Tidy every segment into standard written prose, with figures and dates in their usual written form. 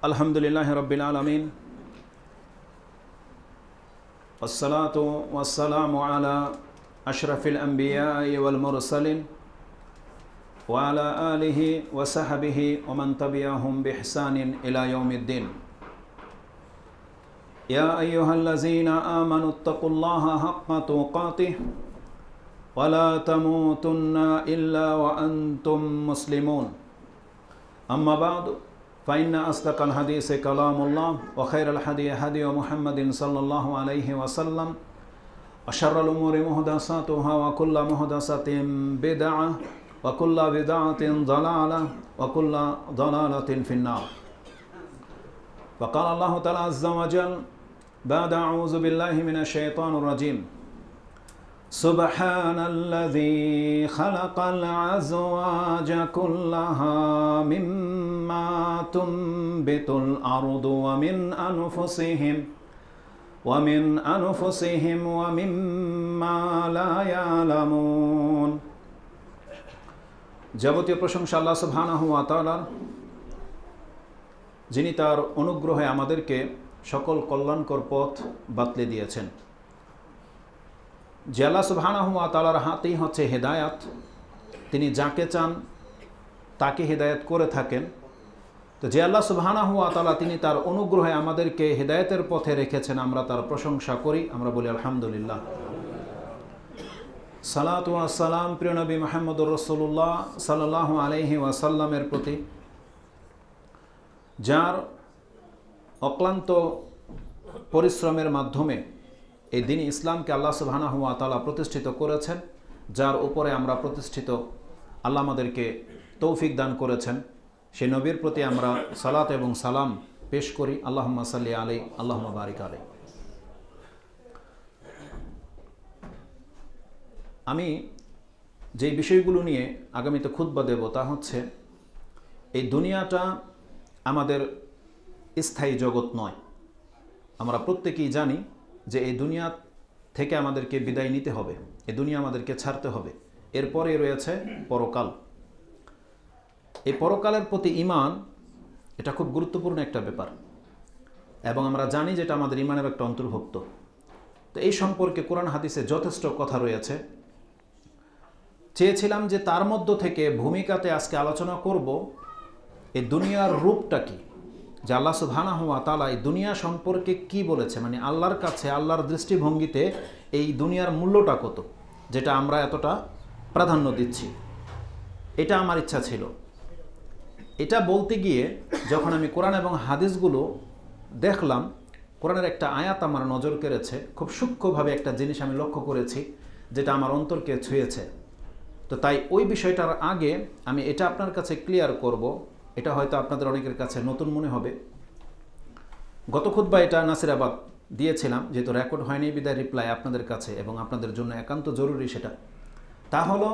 अल्हम्दुलिल्लाहि रब्बिल आलमीन वस्सलातु वस्सलामु अला अशरफिल अंबिया'i वल मुरसलिन व अला आलिहि व सहबिहि व मन तबिअहुम बिइहसानिन इला यौमिद्दीन। या अय्युहल्लज़ीना आमनुत्तकुल्लाहा हक्का तुक़ातिह व ला तमूतुन्ना इल्ला व अंतुम मुस्लिमून। अम्मा बाद फ़इन्न अस्दक़ल हदीस कलामुल्लाह व खैरल हदी हदी मुहम्मदिन सल्लल्लाहु अलैहि वसल्लम व शर्रल उमूरि मुहदसातुहा व कुल्लु मुहदसतिन बिदअह व कुल्लु बिदअतिन ज़लालह व कुल्लु ज़लालतिन फिन्नार। व क़ाल अल्लाहु तआला अज़्ज़ व जल बाद अऊज़ु बिल्लाहि मिनश शैतानिर रजीम। सुब्हानल्लज़ी खलक़ल अज़वाज कुल्लहा मिम्मा तुंबितुल अर्दु व मिन अनफुसिहिम व मिम्मा ला यालमून। যাবতীয় প্রশংসা আল্লাহ সুবহানাহু ওয়া তাআলার, যিনি তার অনুগ্রহে আমাদেরকে সকল কল্যাণকর পথ বাতলে দিয়েছেন। যে আল্লাহ সুবহানাহু ওয়া তাআলার হাতেই হচ্ছে হেদায়াত, তিনি যাকে চান তাকে হেদায়াত করে থাকেন। তো যে আল্লাহ সুবহানাহু ওয়া তাআলা তিনি তার অনুগ্রহে আমাদেরকে হেদায়েতের পথে রেখেছেন, আমরা তার প্রশংসা করি, আমরা বলি আলহামদুলিল্লাহ। সালাতু ওয়া সালাম প্রিয় নবী মুহাম্মদুর রাসূলুল্লাহ সাল্লাল্লাহু আলাইহি ওয়াসাল্লামের প্রতি, যার অক্লান্ত পরিশ্রমের মাধ্যমে এই দ্বীন ইসলামকে আল্লাহ সুবহানাহু ওয়া তাআলা প্রতিষ্ঠিত করেছেন, যার উপরে আমরা প্রতিষ্ঠিত, আল্লাহ আমাদেরকে তৌফিক দান করেছেন, সেই নবীর প্রতি আমরা সালাত এবং সালাম পেশ করি। আল্লাহুম্মা সাল্লি আলাইহি আল্লাহুম্মা বারিক আলাইহি। আমি যেই বিষয়গুলো নিয়ে আগামীতে খুতবা দেব তা হচ্ছে, এই দুনিয়াটা আমাদের স্থায়ী জগৎ নয়। আমরা প্রত্যেকেই জানি যে এই দুনিয়া থেকে আমাদেরকে বিদায় নিতে হবে, এই দুনিয়া আমাদেরকে ছাড়তে হবে। এরপরে রয়েছে পরকাল। এই পরকালের প্রতি ঈমান, এটা খুব গুরুত্বপূর্ণ একটা ব্যাপার এবং আমরা জানি যে এটা আমাদের ঈমানের একটা অন্তর্ভুক্ত। তো এই সম্পর্কে কোরআন হাদিসে যথেষ্ট কথা রয়েছে। চেয়েছিলাম যে তার মধ্য থেকে ভূমিকাতে আজকে আলোচনা করব এই দুনিয়ার রূপটা কি, যে আল্লাহ সুবহানাহু ওয়া তাআলা এই দুনিয়া সম্পর্কে কি বলেছে, মানে আল্লাহর কাছে, আল্লাহর দৃষ্টিভঙ্গিতে এই দুনিয়ার মূল্যটা কত, যেটা আমরা এতটা প্রাধান্য দিচ্ছি। এটা আমার ইচ্ছা ছিল। এটা বলতে গিয়ে যখন আমি কোরআন এবং হাদিসগুলো দেখলাম, কোরআনের একটা আয়াত আমার নজর কেড়েছে, খুব সূক্ষ্মভাবে একটা জিনিস আমি লক্ষ্য করেছি যেটা আমার অন্তরকে ছুঁয়েছে। তো তাই ওই বিষয়টার আগে আমি এটা আপনার কাছে ক্লিয়ার করব। এটা হয়তো আপনাদের অনেকের কাছে নতুন মনে হবে। গত খুতবা এটা নাসিরাবাদ দিয়েছিলাম, যেহেতু রেকর্ড হয়নি বিদায় রিপ্লাই আপনাদের কাছে এবং আপনাদের জন্য একান্ত জরুরি সেটা। তা হলো,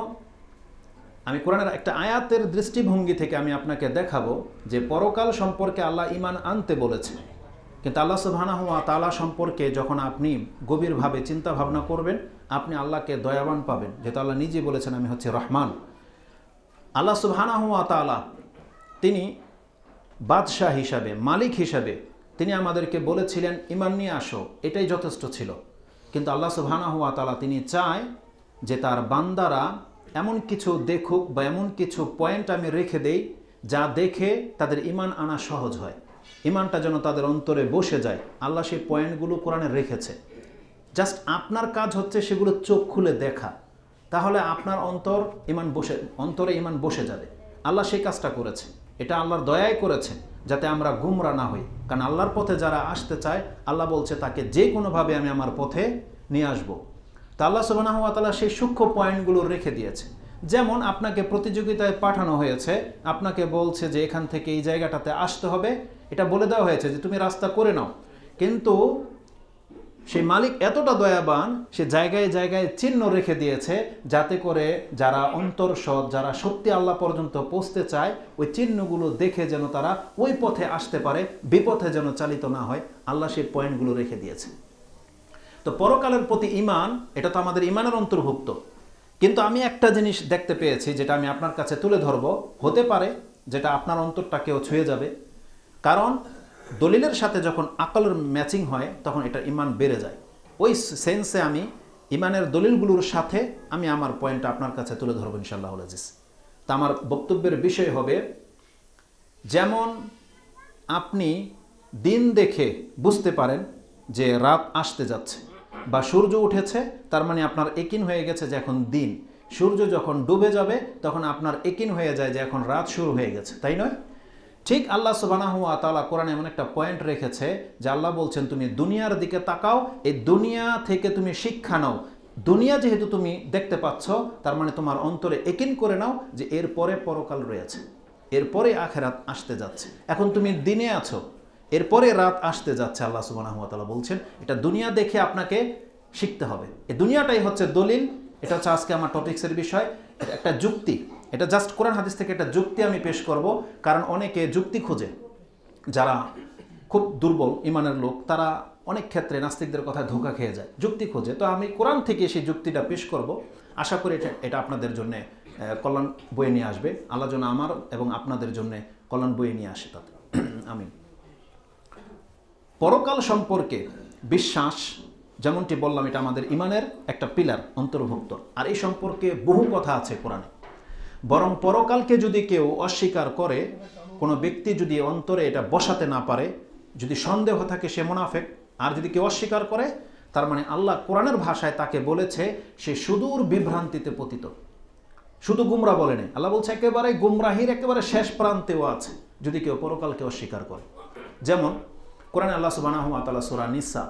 আমি কোরআনের একটা আয়াতের দৃষ্টিভঙ্গি থেকে আমি আপনাকে দেখাবো যে পরকাল সম্পর্কে আল্লাহ ঈমান আনতে বলেছে, কিন্তু আল্লাহ সুবহানাহু ওয়া তাআলা সম্পর্কে যখন আপনি গভীরভাবে চিন্তা ভাবনা করবেন, আপনি আল্লাহকে দয়াবান পাবেন, যেহেতু আল্লাহ নিজে বলেছেন আমি হচ্ছে রহমান। আল্লাহ সুবহানাহু ওয়া তাআলা তিনি বাদশাহ হিসাবে, মালিক হিসাবে তিনি আমাদেরকে বলেছিলেন ঈমান নিয়ে আসো, এটাই যথেষ্ট ছিল। কিন্তু আল্লাহ সুবহানাহু ওয়া তাআলা তিনি চায় যে তার বান্দারা এমন কিছু দেখুক বা এমন কিছু পয়েন্ট আমি রেখে দেই যা দেখে তাদের ঈমান আনা সহজ হয়, ঈমানটা যেন তাদের অন্তরে বসে যায়। আল্লাহ সেই পয়েন্টগুলো কোরআনে রেখেছে। জাস্ট আপনার কাজ হচ্ছে সেগুলো চোখ খুলে দেখা, তাহলে আপনার অন্তরে ঈমান বসে যাবে। আল্লাহ সেই কাজটা করেছে, এটা আল্লাহর দয়ায় করেছে যাতে আমরা গুমরা না হই। কারণ আল্লাহর পথে যারা আসতে চায়, আল্লাহ বলছে তাকে যে কোনোভাবে আমি আমার পথে নিয়ে আসবো। তা আল্লাহ সুবহানাহু ওয়া তাআলা সেই সূক্ষ্ম পয়েন্টগুলো রেখে দিয়েছে। যেমন আপনাকে প্রতিযোগিতায় পাঠানো হয়েছে, আপনাকে বলছে যে এখান থেকে এই জায়গাটাতে আসতে হবে, এটা বলে দেওয়া হয়েছে যে তুমি রাস্তা করে নাও। কিন্তু সেই মালিক এতটা দয়াবান, সে জায়গায় জায়গায় চিহ্ন রেখে দিয়েছে যাতে করে যারা অন্তরসৎ, যারা সত্যি আল্লাহ পর্যন্ত পৌঁছতে চায়, ওই চিহ্নগুলো দেখে যেন তারা ওই পথে আসতে পারে, বিপথে যেন চালিত না হয়। আল্লাহ সেই পয়েন্টগুলো রেখে দিয়েছে। তো পরকালের প্রতি ঈমান, এটা তো আমাদের ঈমানের অন্তর্ভুক্ত। কিন্তু আমি একটা জিনিস দেখতে পেয়েছি যেটা আমি আপনার কাছে তুলে ধরব, হতে পারে যেটা আপনার অন্তরটাকেও ছুঁয়ে যাবে। কারণ দলিলের সাথে যখন আকলের ম্যাচিং হয় তখন এটা ইমান বেড়ে যায়। ওই সেন্সে আমি ইমানের দলিলগুলোর সাথে আমি আমার পয়েন্টটা আপনার কাছে তুলে ধরবো ইনশাআল্লাহ আজিজ। তা আমার বক্তব্যের বিষয় হবে, যেমন আপনি দিন দেখে বুঝতে পারেন যে রাত আসতে যাচ্ছে বা সূর্য উঠেছে, তার মানে আপনার একিন হয়ে গেছে যে এখন দিন। সূর্য যখন ডুবে যাবে তখন আপনার একিন হয়ে যায় যে এখন রাত শুরু হয়ে গেছে, তাই নয়? ঠিক আল্লাহ সুবহানাহু ওয়া তাআলা কোরআনে এমন একটা পয়েন্ট রেখেছে যে আল্লাহ বলছেন তুমি দুনিয়ার দিকে তাকাও, এই দুনিয়া থেকে তুমি শিক্ষা নাও। দুনিয়া যেহেতু তুমি দেখতে পাচ্ছ, তার মানে তোমার অন্তরে একিন করে নাও যে এরপরে পরকাল রয়েছে, এরপরে আখিরাত আসতে যাচ্ছে। এখন তুমি দিনে আছো, এরপরে রাত আসতে যাচ্ছে। আল্লাহ সুবহানাহু ওয়া তাআলা বলছেন এটা দুনিয়া দেখে আপনাকে শিখতে হবে। এই দুনিয়াটাই হচ্ছে দলিল। এটা হচ্ছে আজকে আমার টপিক্সের বিষয়। এটা একটা যুক্তি, এটা জাস্ট কোরআন হাদিস থেকে একটা যুক্তি আমি পেশ করব, কারণ অনেকে যুক্তি খোঁজে। যারা খুব দুর্বল ইমানের লোক তারা অনেক ক্ষেত্রে নাস্তিকদের কথায় ধোঁকা খেয়ে যায়, যুক্তি খোঁজে। তো আমি কোরআন থেকে সেই যুক্তিটা পেশ করব। আশা করি এটা আপনাদের জন্য কল্যাণ বয়ে নিয়ে আসবে। আল্লাহ যেন আমার এবং আপনাদের জন্য কল্যাণ বয়ে নিয়ে আসে তাতে আমিন। পরকাল সম্পর্কে বিশ্বাস, যেমনটি বললাম, এটা আমাদের ইমানের একটা পিলার অন্তর্ভুক্ত। আর এই সম্পর্কে বহু কথা আছে কোরআনে। বরং পরকালকে যদি কেউ অস্বীকার করে, কোনো ব্যক্তি যদি অন্তরে এটা বসাতে না পারে, যদি সন্দেহ থাকে, সে মুনাফিক। আর যদি কেউ অস্বীকার করে, তার মানে আল্লাহ কোরআনের ভাষায় তাকে বলেছে সে সুদূর বিভ্রান্তিতে পতিত। শুধু গুমরা বলেনি, আল্লাহ বলছে একেবারে গুমরাহির একেবারে শেষ প্রান্তেও আছে যদি কেউ পরকালকে অস্বীকার করে। যেমন কোরআনে আল্লাহ সুবহানাহু ওয়া তাআলা সূরা নিসা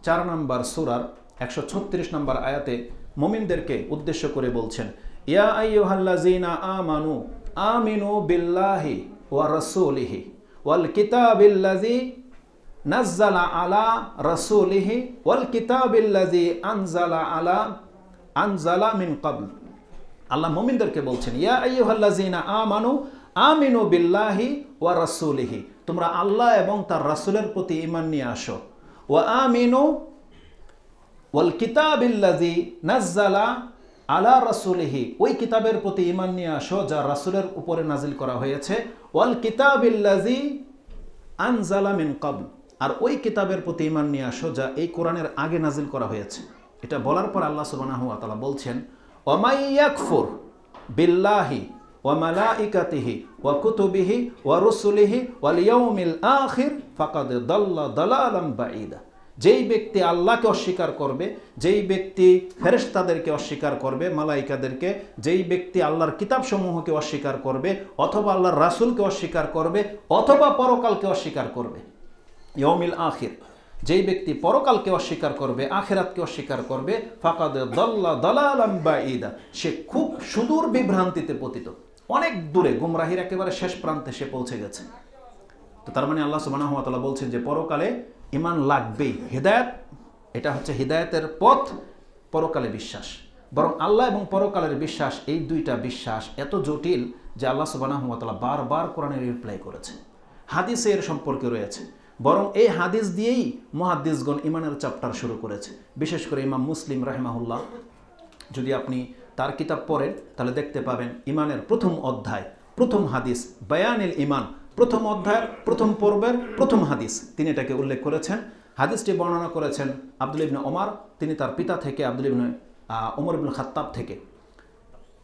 4 নম্বর সূরার 136 নম্বর আয়াতে মুমিনদেরকে উদ্দেশ্য করে বলছেন, ইয়া আইয়ুহাল্লাযীনা আমানু আমিনু বিল্লাহি ওয়া রাসূলিহি ওয়াল কিতাবিল্লাযী নাজ্জালা আলা রাসূলিহি ওয়াল কিতাবিল্লাযী আনজালা মিন ক্বাবল। আল্লাহ মুমিনদেরকে বলছেন, ইয়া আইয়ুহাল্লাযীনা আমানু আমিনু বিল্লাহি ওয়া রাসূলিহি, তোমরা আল্লাহ এবং তার রাসূলের প্রতি ঈমান নিয়ে আসো। ওয়া আমিনু ওয়াল কিতাবিল্লাযী নাজ্জালা আলা রাসূলিহি, ওই কিতাবের প্রতি ঈমান নিয়ে আসো যা রাসূলের উপরে নাজিল করা হয়েছে। ওয়াল কিতাবিল্লাযী আনজালা মিন ক্বাবল, আর ওই কিতাবের প্রতি ঈমান নিয়ে আসো যা এই কোরআনের আগে নাজিল করা হয়েছে। এটা বলার পর আল্লাহ সুবহানাহু ওয়া তাআলা বলছেন, ওয়া মান ইয়াকফুর বিল্লাহি ওয়া মালাইকাতিহি ওয়া কুতুবিহি ওয়া রুসুলিহি ওয়াল ইয়াউমিল আখির ফাকাদ দাল্লা দালালাম বাঈদা। যেই ব্যক্তি আল্লাহকে অস্বীকার করবে, যেই ব্যক্তি ফেরেশতাদেরকে অস্বীকার করবে, মালাইকাদেরকে, যেই ব্যক্তি আল্লাহর কিতাবসমূহকে অস্বীকার করবে, অথবা আল্লাহর রাসূলকে অস্বীকার করবে, অথবা পরকালকে অস্বীকার করবে, ইয়াউমিল আখির, যেই ব্যক্তি পরকালকে অস্বীকার করবে, আখিরাতকে অস্বীকার করবে, ফাকাদ দাল্লা দালালাম বাঈদা, সে খুব সুদূর বিভ্রান্তিতে পতিত, অনেক দূরে, গুমরাহির একেবারে শেষ প্রান্তে সে পৌঁছে গেছে। তো তার মানে আল্লাহ সুবহানাহু ওয়া তাআলা বলছেন যে পরকালে ঈমান লাগবেই। হিদায়াত, এটা হচ্ছে হিদায়াতের পথ, পরকালে বিশ্বাস। বরং আল্লাহ এবং পরকালের বিশ্বাস, এই দুইটা বিশ্বাস এত জটিল যে আল্লাহ সুবহানাহু ওয়া তাআলা বারবার কোরআনে রিপ্লাই করেছে। হাদিসে এর সম্পর্কে রয়েছে। বরং এই হাদিস দিয়েই মুহাদ্দিসগণ ঈমানের চ্যাপ্টার শুরু করেছে। বিশেষ করে ইমাম মুসলিম রাহিমাহুল্লাহ, যদি আপনি তার কিতাব পড়েন তাহলে দেখতে পাবেন ঈমানের প্রথম অধ্যায়, প্রথম হাদিস, বায়ানিল ঈমান, প্রথম অধ্যায়ের প্রথম পর্বের প্রথম হাদিস তিনি এটাকে উল্লেখ করেছেন। হাদিসটি বর্ণনা করেছেন আব্দুল্লাহ ইবনে ওমর, তিনি তার পিতা থেকে, আব্দুল্লাহ ইবনে ওমর ইবনে খাত্তাব থেকে।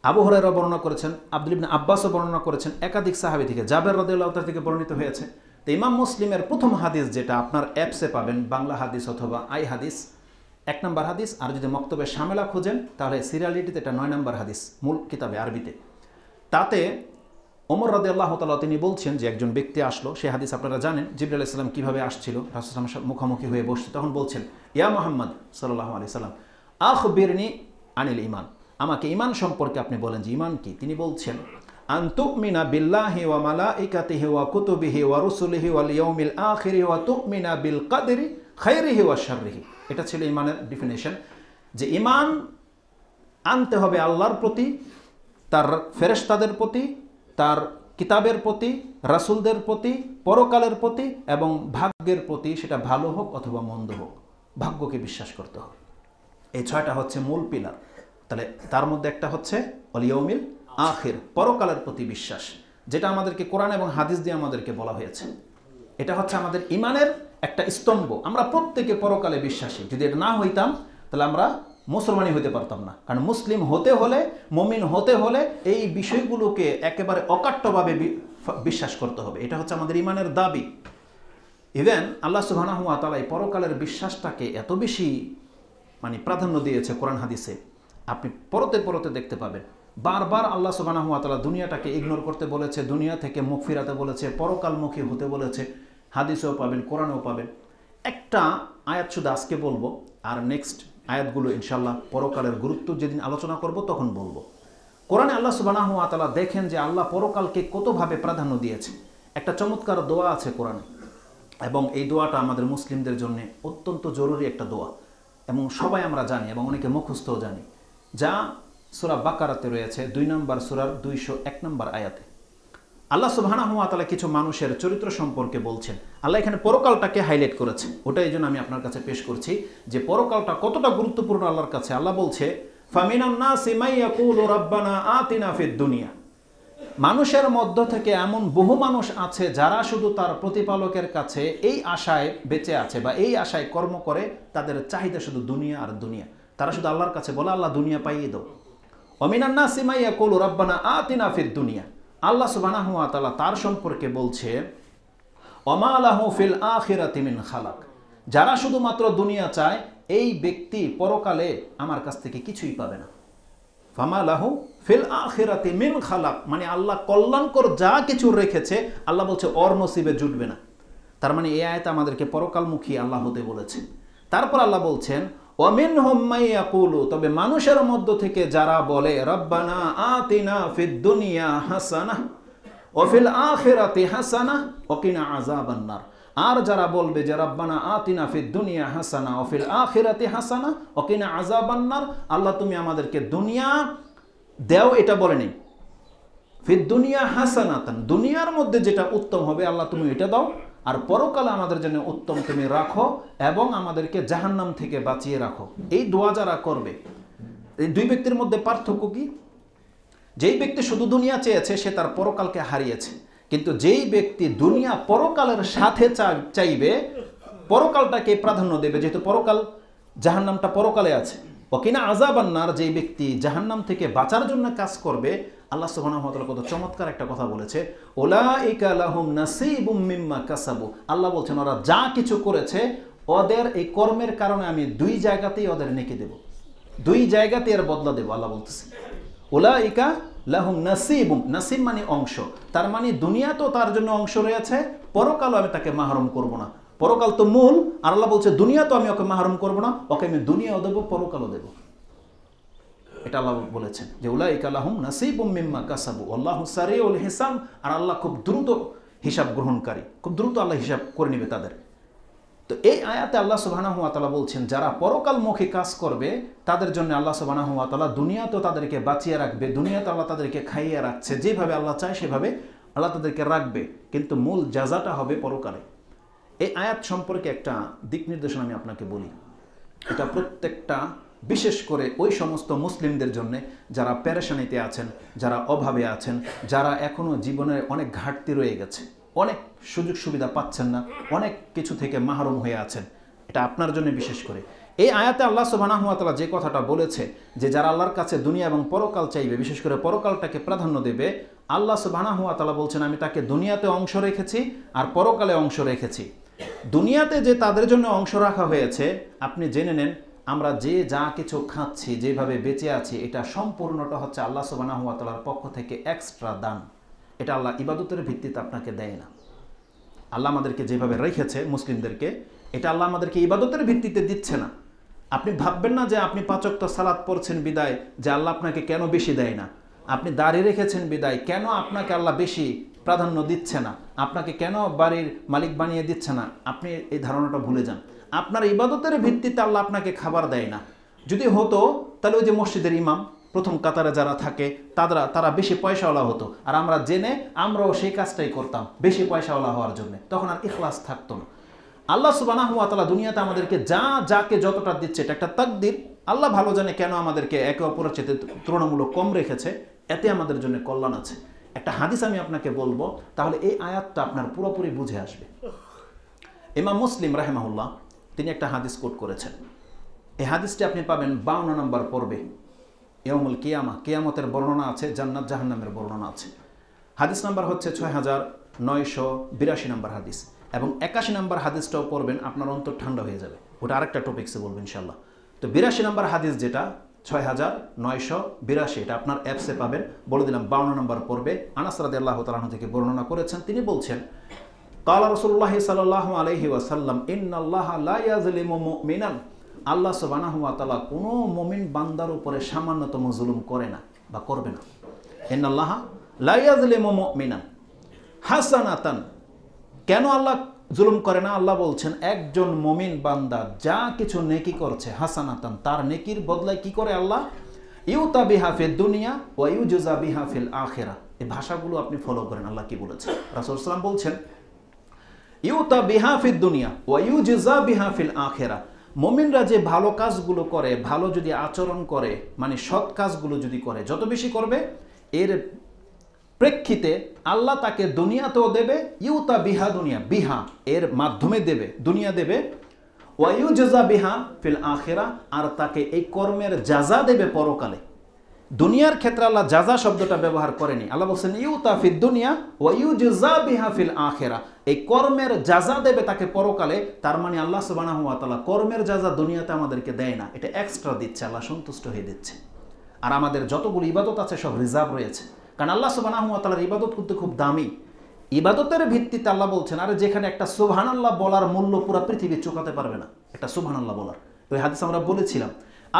আবু হুরায়রা বর্ণনা করেছেন, আব্দুল্লাহ ইবনে আব্বাসও বর্ণনা করেছেন, একাধিক সাহাবী থেকে, জাবের রাদিয়াল্লাহু তাআলা থেকে বর্ণিত হয়েছে। তো ইমাম মুসলিমের প্রথম হাদিস, যেটা আপনার অ্যাপসে পাবেন, বাংলা হাদিস অথবা আই হাদিস, 1 নম্বর হাদিস। আর যদি মক্তবে শামেলা খোঁজেন তাহলে সিরিয়ালিটিতে এটা 9 নম্বর হাদিস মূল কিতাবে আরবিতে। তাতে ওমর রাদিয়াল্লাহু তাআলা তিনি বলছেন যে একজন ব্যক্তি আসলো, সেই হাদিস আপনারা জানেন, জিবরাইল আলাইহিস সালাম কিভাবে আসছিল, রাসূল সাল্লাল্লাহু আলাইহি ওয়াসাল্লাম মুখোমুখি হয়ে বসছে, তখন বলছেন, ইয়া মুহাম্মদ সাল্লাল্লাহু আলাইহি সাল্লাম আখবিরনি আনিল ঈমান, আমাকে ঈমান সম্পর্কে আপনি বলেন যে ঈমান কি। তিনি বলছেন, আন তুমিনা বিল্লাহি ওয়া মালাইকাতিহি ওয়া কুতুবিহি ওয়া রুসুলিহি ওয়াল ইয়াউমিল আখির ওয়া তুমিনা বিল কদরি খাইরিহি ওয়া শাররিহি। এটা ছিল ঈমানের ডেফিনেশন, যে ঈমান আনতে হবে আল্লাহর প্রতি, তার ফেরেশতাদের প্রতি, তার কিতাবের প্রতি, রাসূলদের প্রতি, পরকালের প্রতি এবং ভাগ্যের প্রতি, সেটা ভালো হোক অথবা মন্দ হোক, ভাগ্যকে বিশ্বাস করতে হবে। এই 6টা হচ্ছে মূল পিলার। তাহলে তার মধ্যে একটা হচ্ছে ওয়াল ইয়াউমিল আখির, পরকালের প্রতি বিশ্বাস, যেটা আমাদেরকে কোরআন এবং হাদিস দিয়ে আমাদেরকে বলা হয়েছে। এটা হচ্ছে আমাদের ইমানের একটা স্তম্ভ। আমরা প্রত্যেকে পরকালে বিশ্বাসী। যদি এটা না হইতাম তাহলে আমরা মুসলমানই হতে পারতাম না। কারণ মুসলিম হতে হলে, মুমিন হতে হলে এই বিষয়গুলোকে একেবারে অকাট্যভাবে বিশ্বাস করতে হবে। এটা হচ্ছে আমাদের ইমানের দাবি। ইভেন আল্লাহ সুবহানাহু ওয়া তাআলা এই পরকালের বিশ্বাসটাকে এত বেশি প্রাধান্য দিয়েছে কোরআন হাদিসে, আপনি পরতে পরতে দেখতে পাবেন। বারবার আল্লাহ সুবহানাহু ওয়া তাআলা দুনিয়াটাকে ইগনোর করতে বলেছে, দুনিয়া থেকে মুখ ফিরাতে বলেছে, পরকালমুখী হতে বলেছে। হাদিসেও পাবেন, কোরআনেও পাবেন। একটা আয়াত শুধু আজকে বলবো, আর নেক্সট আয়াতগুলো ইনশাল্লাহ পরকালের গুরুত্ব যেদিন আলোচনা করব তখন বলবো। কোরআনে আল্লাহ সুবহানাহু ওয়া তাআলা দেখেন যে আল্লাহ পরকালকে কতভাবে প্রাধান্য দিয়েছে। একটা চমৎকার দোয়া আছে কোরআনে, এবং এই দোয়াটা আমাদের মুসলিমদের জন্য অত্যন্ত জরুরি একটা দোয়া, এবং সবাই আমরা জানি এবং অনেকে মুখস্থও জানি, যা সূরা বাকারাতে রয়েছে 2 নম্বর সূরার 201 নম্বর আয়াতে। আল্লাহ সুবহানাহু ওয়া তাআলা কিছু মানুষের চরিত্র সম্পর্কে বলছেন। আল্লাহ এখানে পরকালটাকে হাইলাইট করেছে, ওটা এই জন্য আমি আপনার কাছে পেশ করছি যে পরকালটা কতটা গুরুত্বপূর্ণ আল্লাহর কাছে। আল্লাহ বলছে, ফামিনান নাসি মান ইয়াকুলু রাব্বানা আতিনা ফিদ দুনিয়া। মানুষের মধ্য থেকে এমন বহু মানুষ আছে যারা শুধু তার প্রতিপালকের কাছে এই আশায় বেঁচে আছে বা এই আশায় কর্ম করে, তাদের চাহিদা শুধু দুনিয়া আর দুনিয়া। তারা শুধু আল্লাহর কাছে বলে, আল্লাহ দুনিয়া পাইয়ে দাও। ওয়ামিনান নাসি মান ইয়াকুলু রাব্বানা আতিনা ফিদ দুনিয়া। আল্লাহ সুবহানাহু ওয়া তাআলা তার সম্পর্কে বলছে, ওমা লাহু ফিল আখিরাতি মিন খালাক। যারা শুধুমাত্র দুনিয়া চায়, এই ব্যক্তি পরকালে আমার কাছ থেকে কিছুই পাবে না। ফামা লাহু ফিল আখিরাতি মিন খালাক, আল্লাহ কল্যাণকর যা কিছু রেখেছে আল্লাহ বলছে ওর নসিবে জুটবে না। তার এই আয়াতে আমাদেরকে পরকালমুখী আল্লাহ হতে বলেছে। তারপর আল্লাহ বলছেন, ওয়ামিনহুম মান ইয়াকুলু, তবে মানুষের মধ্য থেকে যারা বলে, রব্বানা আতিনা ফিদ দুনিয়া হাসানাহ ওয়া ফিল আখিরাতি হাসানাহ ওয়া কিনা আযাবান নার। আর যারা বলবে যে রব্বানা আতিনা ফিদ দুনিয়া হাসানাহ ওয়া ফিল আখিরাতি হাসানাহ ওয়া কিনা আযাবান নার, আল্লাহ তুমি আমাদেরকে দুনিয়া দাও, এটা বলেনি। ফিদ দুনিয়া হাসানাতান, দুনিয়ার মধ্যে যেটা উত্তম হবে আল্লাহ তুমি এটা দাও, আর পরকালে আমাদের জন্য উত্তম তুমি রাখো, এবং আমাদেরকে জাহান্নাম থেকে বাঁচিয়ে রাখো। এই দোয়া যারা করবে, এই দুই ব্যক্তির মধ্যে পার্থক্য কি? যেই ব্যক্তি শুধু দুনিয়া চেয়েছে সে তার পরকালকে হারিয়েছে, কিন্তু যেই ব্যক্তি দুনিয়া পরকালের সাথে চাইবে, পরকালটাকে প্রাধান্য দেবে, যেহেতু পরকাল, জাহান্নামটা পরকালে আছে। ওয়াকিনা আযাবান নার, যেই ব্যক্তি জাহান্নাম থেকে বাঁচার জন্য কাজ করবে, আল্লাহ সুবহানাহু ওয়া তাআলা কত চমৎকার একটা কথা বলেছে, উলাইকা লাহুম নাসিবুম মিম্মা কাসাবু। আল্লাহ বলছেন ওরা যা কিছু করেছে, ওদের এই কর্মের কারণে আমি দুই জায়গাতেই ওদের নেকি দেব, দুই জায়গাতে এর বদলা দেব। আল্লাহ বলতেছে উলাইকা লাহুম নাসিবুম, নাসিব অংশ, তার দুনিয়া তো তার জন্য অংশ রয়েছে, পরকালও আমি তাকে মাহরুম করব না। পরকাল তো মূল, আর আল্লাহ বলছে দুনিয়া তো আমি ওকে মাহরুম করব না, ওকে আমি দুনিয়াও দেবো, পরকালও দেব। এটা আল্লাহ বলেছেন যে উলাইকা লাহুম নাসিবুম মিম্মা কাসাবু আল্লাহু সারিউল হিসাব, আর আল্লাহ খুব দ্রুত হিসাব গ্রহণকারী, খুব দ্রুত আল্লাহ হিসাব করে নেবে তাদের। তো এই আয়াতে আল্লাহ সুবহানাহু ওয়া তাআলা বলছেন যারা পরকালমুখী কাজ করবে তাদের জন্য আল্লাহ সুবহানাহু ওয়া তাআলা দুনিয়াতেও তাদেরকে বাঁচিয়ে রাখবে, দুনিয়াতে আল্লাহ তাদেরকে খাইয়ে রাখছে, যেভাবে আল্লাহ চায় সেভাবে আল্লাহ তাদেরকে রাখবে, কিন্তু মূল জাযাটা হবে পরকালে। এই আয়াত সম্পর্কে একটা দিক নির্দেশনা আমি আপনাকে বলি। এটা প্রত্যেকটা, বিশেষ করে ওই সমস্ত মুসলিমদের জন্য যারা পেরেশানিতে আছেন, যারা অভাবে আছেন, যারা এখনও জীবনের অনেক ঘাটতি রয়ে গেছে, অনেক সুযোগ সুবিধা পাচ্ছেন না, অনেক কিছু থেকে মাহরুম হয়ে আছেন, এটা আপনার জন্য বিশেষ করে। এই আয়াতে আল্লাহ সুবহানাহু ওয়া তাআলা যে কথাটা বলেছে যে যারা আল্লাহর কাছে দুনিয়া এবং পরকাল চাইবে, বিশেষ করে পরকালটাকে প্রাধান্য দেবে, আল্লাহ সুবহানাহু ওয়া তাআলা বলছেন আমি তাকে দুনিয়াতে অংশ রেখেছি আর পরকালে অংশ রেখেছি। দুনিয়াতে যে তাদের জন্য অংশ রাখা হয়েছে, আপনি জেনে নেন আমরা যে যা কিছু খাচ্ছি, যেভাবে বেঁচে আছি, এটা সম্পূর্ণটা হচ্ছে আল্লাহ সুবহানাহু ওয়া তাআলার পক্ষ থেকে এক্সট্রা দান। এটা আল্লাহ ইবাদতের ভিত্তিতে আপনাকে দেয় না। আল্লাহ আমাদেরকে যেভাবে রেখেছে মুসলিমদেরকে, এটা আল্লাহ আমাদেরকে ইবাদতের ভিত্তিতে দিচ্ছে না। আপনি ভাববেন না যে আপনি 5 ওয়াক্ত সালাত পড়ছেন বিদায় যে আল্লাহ আপনাকে কেন বেশি দেয় না, আপনি দাড়ি রেখেছেন বিদায় কেন আপনাকে আল্লাহ বেশি প্রাধান্য দিচ্ছে না, আপনাকে কেন বাড়ির মালিক বানিয়ে দিচ্ছে না। আপনি এই ধারণাটা ভুলে যান। আপনার ইবাদতের ভিত্তিতে আল্লাহ আপনাকে খাবার দেয় না। যদি হতো তাহলে ওই যে মসজিদের ইমাম প্রথম কাতারে যারা থাকে তারা বেশি পয়সাওয়ালা হতো, আর আমরা জেনে আমরাও সেই কাজটাই করতাম বেশি পয়সাওয়ালা হওয়ার জন্য, তখন আর ইখলাস থাকতো না। আল্লাহ সুবহানাহু ওয়া তাআলা দুনিয়াতে আমাদেরকে যাকে যতটা দিচ্ছে, এটা একটা তাকদীর। আল্লাহ ভালো জানে কেন আমাদেরকে একে অপরের চেয়ে তুলনামূলক কম রেখেছে, এতে আমাদের জন্য কল্যাণ আছে। একটা হাদিস আমি আপনাকে বলবো, তাহলে এই আয়াতটা আপনার পুরোপুরি বুঝে আসবে। ইমাম মুসলিম রাহিমাহুল্লাহ তিনি একটা হাদিস কোট করেছেন। এই হাদিসটি আপনি পাবেন 52 নম্বর পর্বে, ইয়াউমুল কিয়ামা, কিয়ামতের বর্ণনা আছে, জান্নাত জাহান্নামের বর্ণনা আছে। হাদিস নাম্বার হচ্ছে 6982 নম্বর হাদিস, এবং 81 নম্বর হাদিসটাও পড়বেন, আপনার অন্তর ঠান্ডা হয়ে যাবে। ওটা আরেকটা টপিক্সে বলবো ইনশাল্লাহ। তো 82 নম্বর হাদিস যেটা 6982, এটা আপনার অ্যাপসে পাবেন, বলে দিলাম 52 নম্বর পর্বে। আনাস রাদিয়াল্লাহু তাআলা আনহু থেকে বর্ণনা করেছেন, তিনি বলছেন, ক্বালা রাসূলুল্লাহ সাল্লাল্লাহু আলাইহি ওয়াসাল্লাম, ইন্নাল্লাহা লা ইয়াযলিমু মুমিনান, আল্লাহ সুবহানাহু ওয়া তাআলা কোনো মুমিন বান্দার উপরে সামান্যতম জুলুম করে না বা করবে না। ইন্নাল্লাহা লা ইয়াযলিমু মুমিনান হাসানাতান, কেন আল্লাহ জুলুম করে না? আল্লাহ বলছেন একজন মুমিন বান্দা যা কিছু নেকি করছে, হাসানাতান, তার নেকির বদলায় কি করে আল্লাহ? ইউতা বিহা ফিদ দুনিয়া ওয়া ইউজা বিহা ফিল আখিরা। এই ভাষাগুলো আপনি ফলো করেন, আল্লাহ কি বলেছে। রাসূল সাল্লাল্লাহু আলাইহি ওয়াসাল্লাম বলছেন ইউতা বিহা ফিদ দুনিয়া ওয়া ইউজা বিহা ফিল আখিরা। মুমিনরা যে ভালো কাজগুলো করে, ভালো যদি আচরণ করে, মানে সৎ কাজগুলো যদি করে, যত বেশি করবে এর প্রেক্ষিতে আল্লাহ তাকে দুনিয়াতেও দেবে, ইউতা বিহা দুনিয়া, বিহা এর মাধ্যমে দেবে, দুনিয়া দেবে, ওয়াইউজা বিহা ফিল আখিরা, আর তাকে এই কর্মের জাযা দেবে পরকালে। দুনিয়ার ক্ষেত্রে আল্লাহ জাযা শব্দটা ব্যবহার করেনি, আল্লাহ বলছেন ইউতা ফিদ দুনিয়া ওয়াইউজা বিহা ফিল আখিরা, এই কর্মের জাযা দেবে তাকে পরকালে। তার মানে আল্লাহ সুবহানাহু ওয়া তাআলা কর্মের জাযা দুনিয়াতে আমাদেরকে দেয় না, এটা এক্সট্রা দিচ্ছে, আল্লাহ সন্তুষ্ট হয়ে দিচ্ছে। আর আমাদের যতগুলো ইবাদত আছে সব রিজার্ভ রয়েছে, কারণ আল্লাহ সুবহানাহু ওয়া তাআলার ইবাদত কিন্তু খুব দামি। ইবাদতের ভিত্তিতে আল্লাহ বলছেন, আরে যেখানে একটা সুবহানাল্লাহ বলার মূল্য পুরো পৃথিবী চুকাতে পারবে না, একটা সুবহানাল্লাহ বলার, ওই হাদিস আমরা বলেছিলাম,